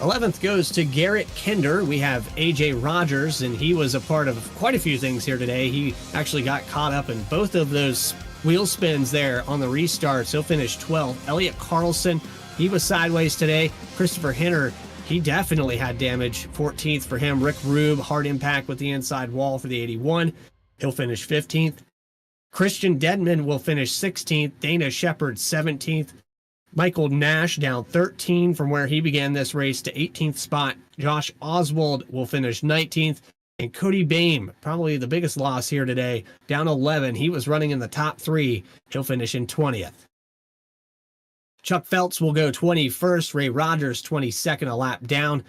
11th goes to Garrett Kinder. We have AJ Rogers, and he was a part of quite a few things here today. He actually got caught up in both of those wheel spins there on the restarts. He'll finish 12th. Elliot Carlson, he was sideways today. Christopher Henner, he definitely had damage. 14th for him. Rick Rube, hard impact with the inside wall for the 81. He'll finish 15th. Christian Dedman will finish 16th. Dana Shepard, 17th. Michael Nash down 13 from where he began this race to 18th spot. Josh Oswald will finish 19th. And Cody Bame, probably the biggest loss here today, down 11. He was running in the top 3. He'll finish in 20th. Chuck Phelps will go 21st. Ray Rogers, 22nd, a lap down.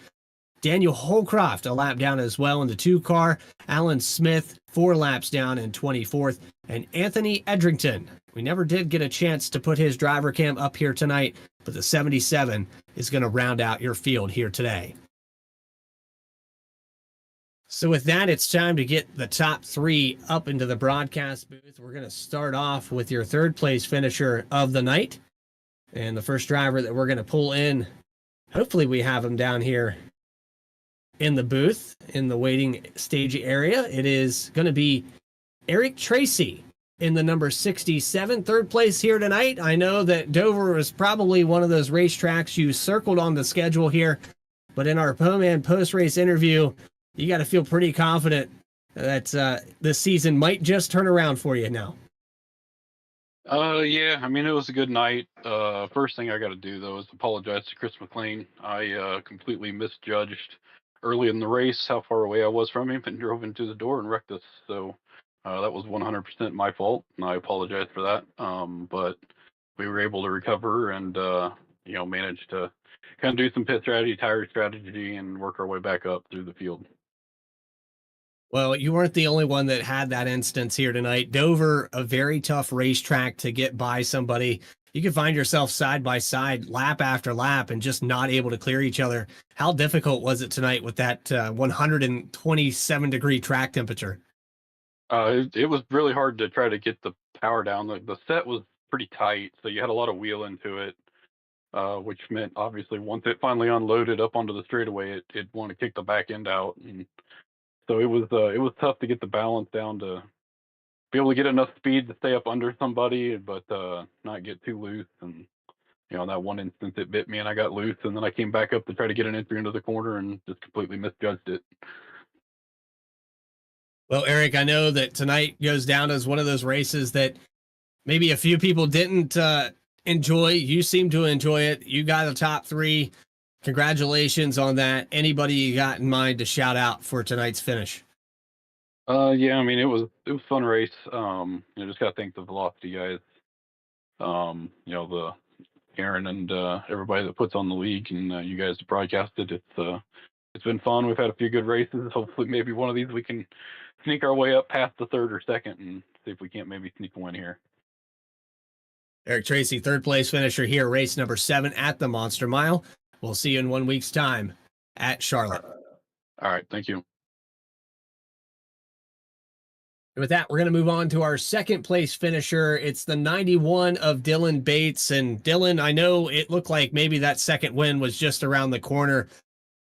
Daniel Holcroft, a lap down as well in the 2 car. Alan Smith, 4 laps down in 24th. And Anthony Edrington, we never did get a chance to put his driver cam up here tonight, but the 77 is going to round out your field here today. So with that, it's time to get the top 3 up into the broadcast booth. We're going to start off with your 3rd place finisher of the night. And the first driver that we're going to pull in, hopefully we have him down here in the booth, in the waiting stage area. It is going to be Eric Tracy in the number 67, 3rd place here tonight. I know that Dover was probably one of those racetracks you circled on the schedule here, but in our Poman post-race interview, you got to feel pretty confident that this season might just turn around for you now. Yeah, I mean, it was a good night. First thing I got to do, though, is apologize to Chris McLean. I completely misjudged early in the race how far away I was from him and drove into the door and wrecked us. So that was 100% my fault, and I apologize for that. But we were able to recover and, managed to kind of do some pit strategy, tire strategy, and work our way back up through the field. Well, you weren't the only one that had that instance here tonight. Dover, a very tough racetrack to get by somebody. You can find yourself side by side, lap after lap, and just not able to clear each other. How difficult was it tonight with that 127-degree track temperature? It was really hard to try to get the power down. The set was pretty tight, so you had a lot of wheel into it, which meant obviously once it finally unloaded up onto the straightaway, it wanted to kick the back end out. And so it was tough to get the balance down to be able to get enough speed to stay up under somebody, but not get too loose. And in that one instance, it bit me and I got loose, and then I came back up to try to get an entry into the corner and just completely misjudged it. Well, Eric, I know that tonight goes down as one of those races that maybe a few people didn't enjoy. You seem to enjoy it. You got a top 3. Congratulations on that. Anybody you got in mind to shout out for tonight's finish? Yeah, I mean, it was a fun race. Just got to thank the Velocity guys. The Aaron and everybody that puts on the league, and you guys broadcasted. It's been fun. We've had a few good races. Hopefully, maybe one of these we can sneak our way up past the 3rd or 2nd and see if we can't maybe sneak a win here. Eric Tracy, third place finisher here, race number 7 at the Monster Mile. We'll see you in 1 week's time at Charlotte. All right, thank you. With that, we're going to move on to our second place finisher. It's the 91 of Dylan Bates. And Dylan, I know it looked like maybe that second win was just around the corner,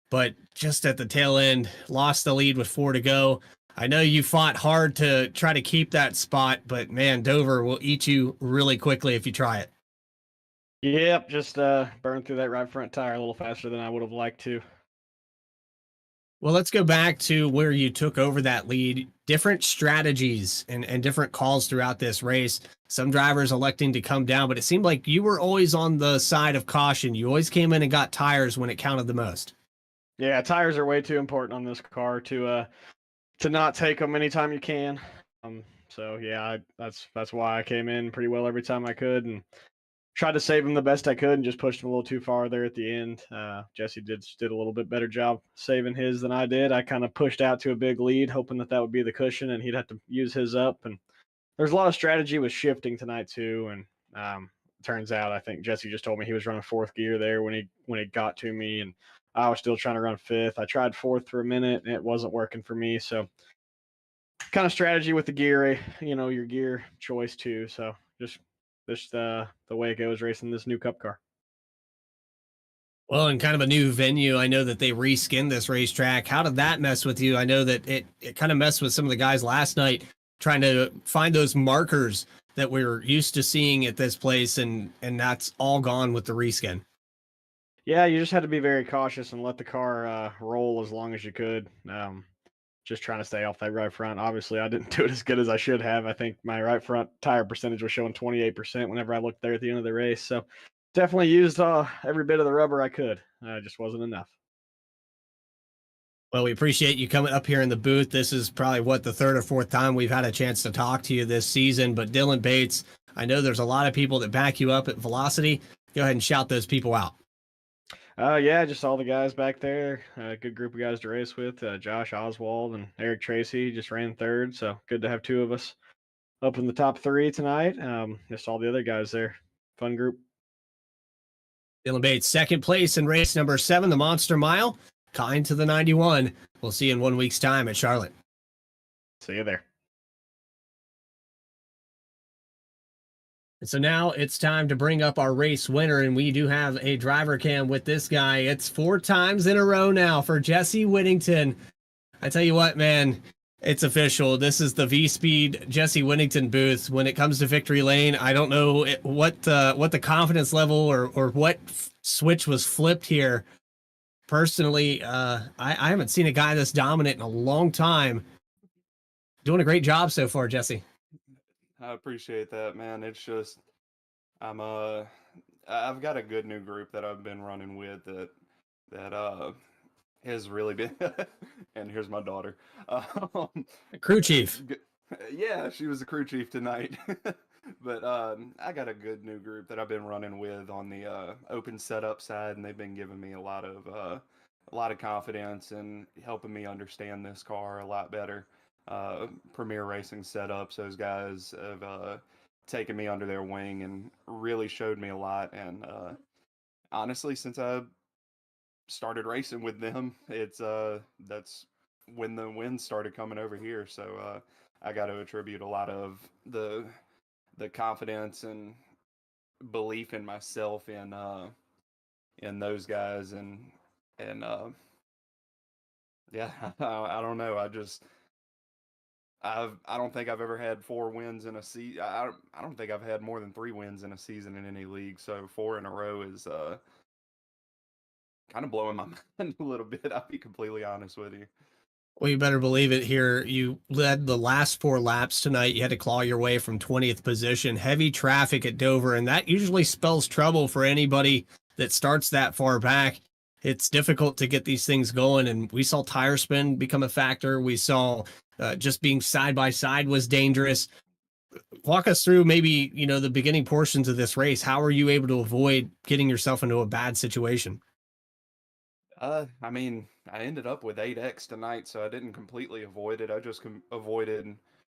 but just at the tail end, lost the lead with 4 to go. I know you fought hard to try to keep that spot, but man, Dover will eat you really quickly if you try it. Yep, just burned through that right front tire a little faster than I would have liked to. Well, let's go back to where you took over that lead. Different strategies and different calls throughout this race. Some drivers electing to come down, but it seemed like you were always on the side of caution. You always came in and got tires when it counted the most. Yeah, tires are way too important on this car to not take them anytime you can. So yeah, that's why I came in pretty well every time I could and tried to save him the best I could and just pushed him a little too far there at the end. Jesse did a little bit better job saving his than I did. I kind of pushed out to a big lead, hoping that would be the cushion and he'd have to use his up. And there's a lot of strategy with shifting tonight too. And turns out I think Jesse just told me he was running 4th gear there when he got to me, and I was still trying to run 5th. I tried 4th for a minute and it wasn't working for me. So kind of strategy with the gear, your gear choice too. So just the way it goes racing this new Cup car. Well, in kind of a new venue, I know that they reskinned this racetrack. How did that mess with you? I know that it kind of messed with some of the guys last night trying to find those markers that we were used to seeing at this place, and that's all gone with the reskin. Yeah, you just had to be very cautious and let the car roll as long as you could. Just trying to stay off that right front. Obviously, I didn't do it as good as I should have. I think my right front tire percentage was showing 28% whenever I looked there at the end of the race. So definitely used every bit of the rubber I could. It just wasn't enough. Well, we appreciate you coming up here in the booth. This is probably the 3rd or 4th time we've had a chance to talk to you this season. But Dylan Bates, I know there's a lot of people that back you up at Velocity. Go ahead and shout those people out. Yeah, just all the guys back there. Good group of guys to race with. Josh Oswald and Eric Tracy just ran 3rd, so good to have 2 of us up in the top 3 tonight. Just all the other guys there. Fun group. Dylan Bates, 2nd place in race number 7, the Monster Mile. Kind to the 91. We'll see you in 1 week's time at Charlotte. See you there. And so now it's time to bring up our race winner, and we do have a driver cam with this guy. It's 4 times in a row now for Jesse Whittington. I tell you what, man, it's official. This is the V-Speed Jesse Whittington booth. When it comes to Victory Lane, I don't know what the confidence level or what switch was flipped here. Personally, I haven't seen a guy this dominant in a long time. Doing a great job so far, Jesse. I appreciate that, man. It's just I've got a good new group that I've been running with that has really been and here's my daughter. Crew chief. Yeah, she was the crew chief tonight. But I got a good new group that I've been running with on the open setup side, and they've been giving me a lot of confidence and helping me understand this car a lot better. Premier Racing setups, those guys have taken me under their wing and really showed me a lot. And honestly, since I started racing with them, that's when the wins started coming over here. So I got to attribute a lot of the confidence and belief in myself in those guys and yeah, I don't know. I don't think I've ever had 4 wins in a season. I don't think I've had more than 3 wins in a season in any league. So 4 in a row is kind of blowing my mind a little bit. I'll be completely honest with you. Well, you better believe it here. You led the last 4 laps tonight. You had to claw your way from 20th position. Heavy traffic at Dover, and that usually spells trouble for anybody that starts that far back. It's difficult to get these things going, and we saw tire spin become a factor. We saw just being side by side was dangerous. Walk us through maybe, the beginning portions of this race. How were you able to avoid getting yourself into a bad situation? I mean, I ended up with 8X tonight, so I didn't completely avoid it. I just avoided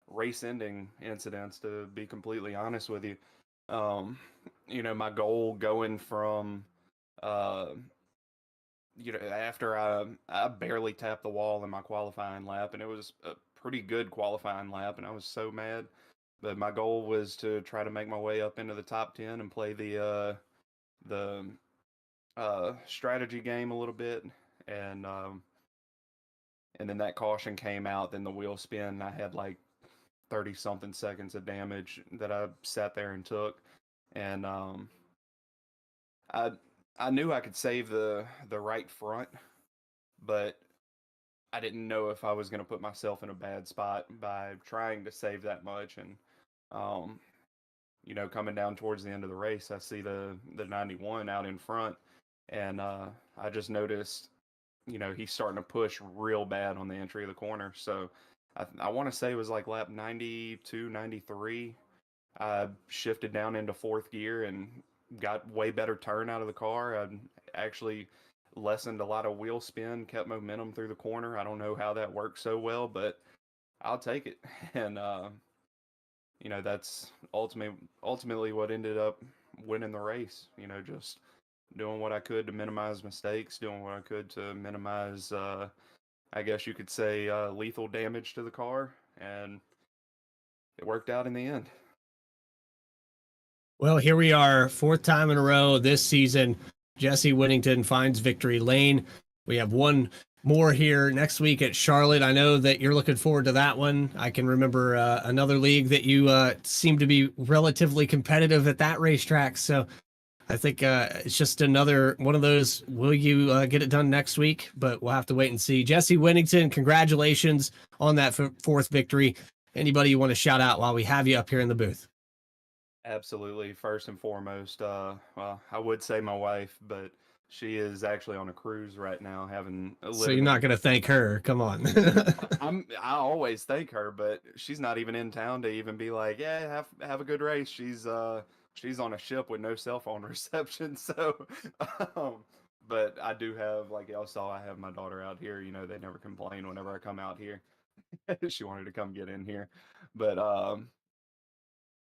race-ending incidents, to be completely honest with you. My goal going from, after I barely tapped the wall in my qualifying lap, and it was a pretty good qualifying lap, and I was so mad. But my goal was to try to make my way up into the top 10 and play the strategy game a little bit, and then that caution came out. Then the wheel spin. I had like 30 something seconds of damage that I sat there and took, and I knew I could save the right front, but I didn't know if I was going to put myself in a bad spot by trying to save that much. And coming down towards the end of the race, I see the 91 out in front, and I just noticed, he's starting to push real bad on the entry of the corner. So I want to say it was like lap 92, 93. I shifted down into fourth gear and got way better turn out of the car. I actually lessened a lot of wheel spin, kept momentum through the corner. I don't know how that worked so well, but I'll take it. And that's ultimately what ended up winning the race. Just doing what I could to minimize mistakes, doing what I could to minimize, I guess you could say, lethal damage to the car, and it worked out in the end. Well, here we are, fourth time in a row this season. Jesse Whittington finds victory lane. We have one more here next week at Charlotte. I know that you're looking forward to that one. I can remember another league that you seem to be relatively competitive at that racetrack. So I think it's just another one of those. Will you get it done next week? But we'll have to wait and see. Jesse Whittington, congratulations on that fourth victory. Anybody you want to shout out while we have you up here in the booth? Absolutely. First and foremost, well, I would say my wife, but she is actually on a cruise right now, So you're not going to thank her? Come on. I always thank her, but she's not even in town to even be like, yeah, have a good race. She's on a ship with no cell phone reception. So, but I do have, like y'all saw, I have my daughter out here. They never complain whenever I come out here. She wanted to come get in here, but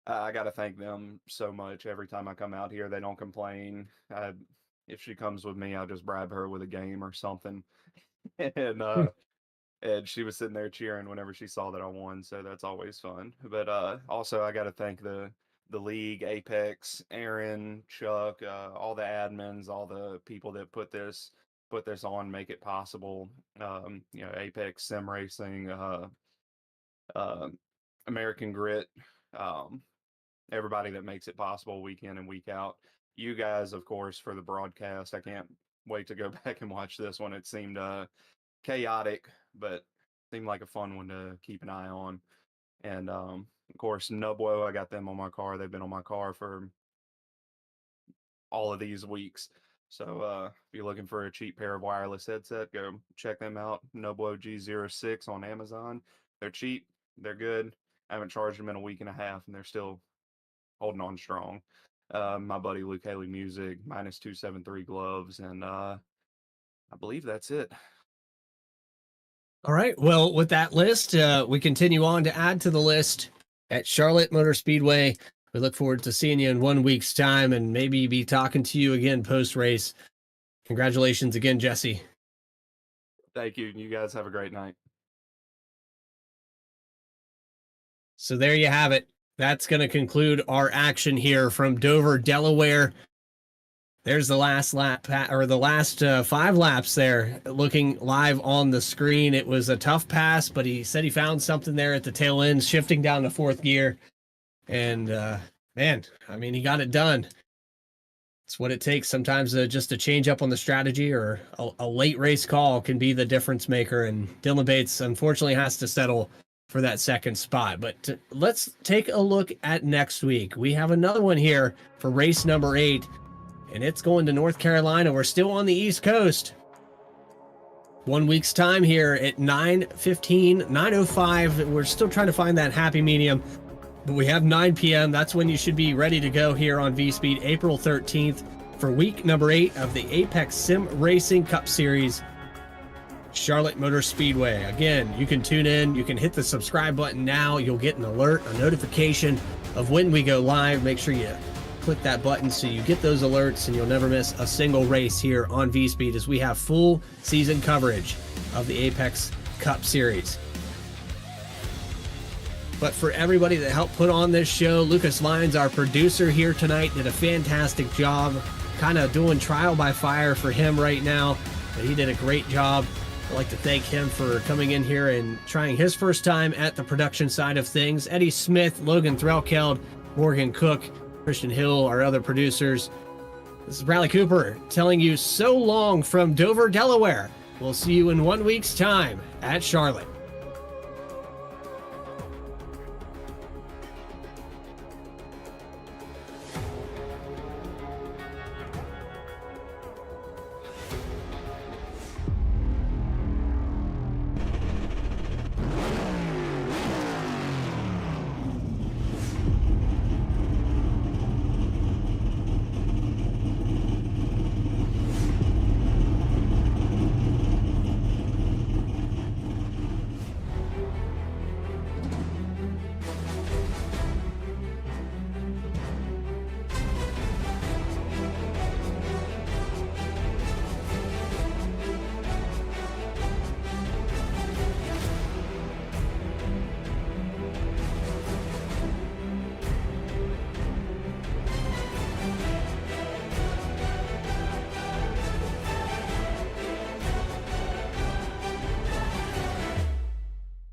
I got to thank them so much. Every time I come out here, they don't complain. If she comes with me, I'll just bribe her with a game or something. And and she was sitting there cheering whenever she saw that I won, so that's always fun. But also, I got to thank the league, Apex, Aaron, Chuck, all the admins, all the people that put this on, make it possible. Apex, Sim Racing, American Grit. Everybody that makes it possible week in and week out. You guys, of course, for the broadcast. I can't wait to go back and watch this one. It seemed chaotic, but seemed like a fun one to keep an eye on. And of course, Nubwo, I got them on my car. They've been on my car for all of these weeks. So if you're looking for a cheap pair of wireless headset, go check them out. Nubwo G06 on Amazon. They're cheap. They're good. I haven't charged them in a week and a half, and they're still holding on strong. My buddy Luke Haley Music, -273 gloves, and I believe that's it. All right. Well, with that list, we continue on to add to the list at Charlotte Motor Speedway. We look forward to seeing you in 1 week's time and maybe be talking to you again post-race. Congratulations again, Jesse. Thank you. You guys have a great night. So there you have it. That's going to conclude our action here from Dover, Delaware. There's the last lap, or the last 5 laps there, looking live on the screen. It was a tough pass, but he said he found something there at the tail end, shifting down to fourth gear. And, man, I mean, he got it done. It's what it takes. Sometimes just a change up on the strategy or a late race call can be the difference maker. And Dylan Bates, unfortunately, has to settle for that second spot. But let's take a look at next week. We have another one here for race number 8, and it's going to North Carolina. We're still on the East Coast. 1 week's time here at 9:15, 9:05. We're still trying to find that happy medium, but we have 9 p.m. That's when you should be ready to go here on V-Speed, April 13th for week number 8 of the Apex Sim Racing Cup Series. Charlotte Motor Speedway. Again, you can tune in, you can hit the subscribe button now. You'll get an alert, a notification of when we go live. Make sure you click that button so you get those alerts and you'll never miss a single race here on V-Speed as we have full season coverage of the Apex Cup Series. But for everybody that helped put on this show, Lucas Lyons, our producer here tonight, did a fantastic job, kind of doing trial by fire for him right now, but he did a great job. I'd like to thank him for coming in here and trying his first time at the production side of things. Eddie Smith, Logan Threlkeld, Morgan Cook, Christian Hill, our other producers. This is Bradley Cooper telling you so long from Dover, Delaware. We'll see you in 1 week's time at Charlotte.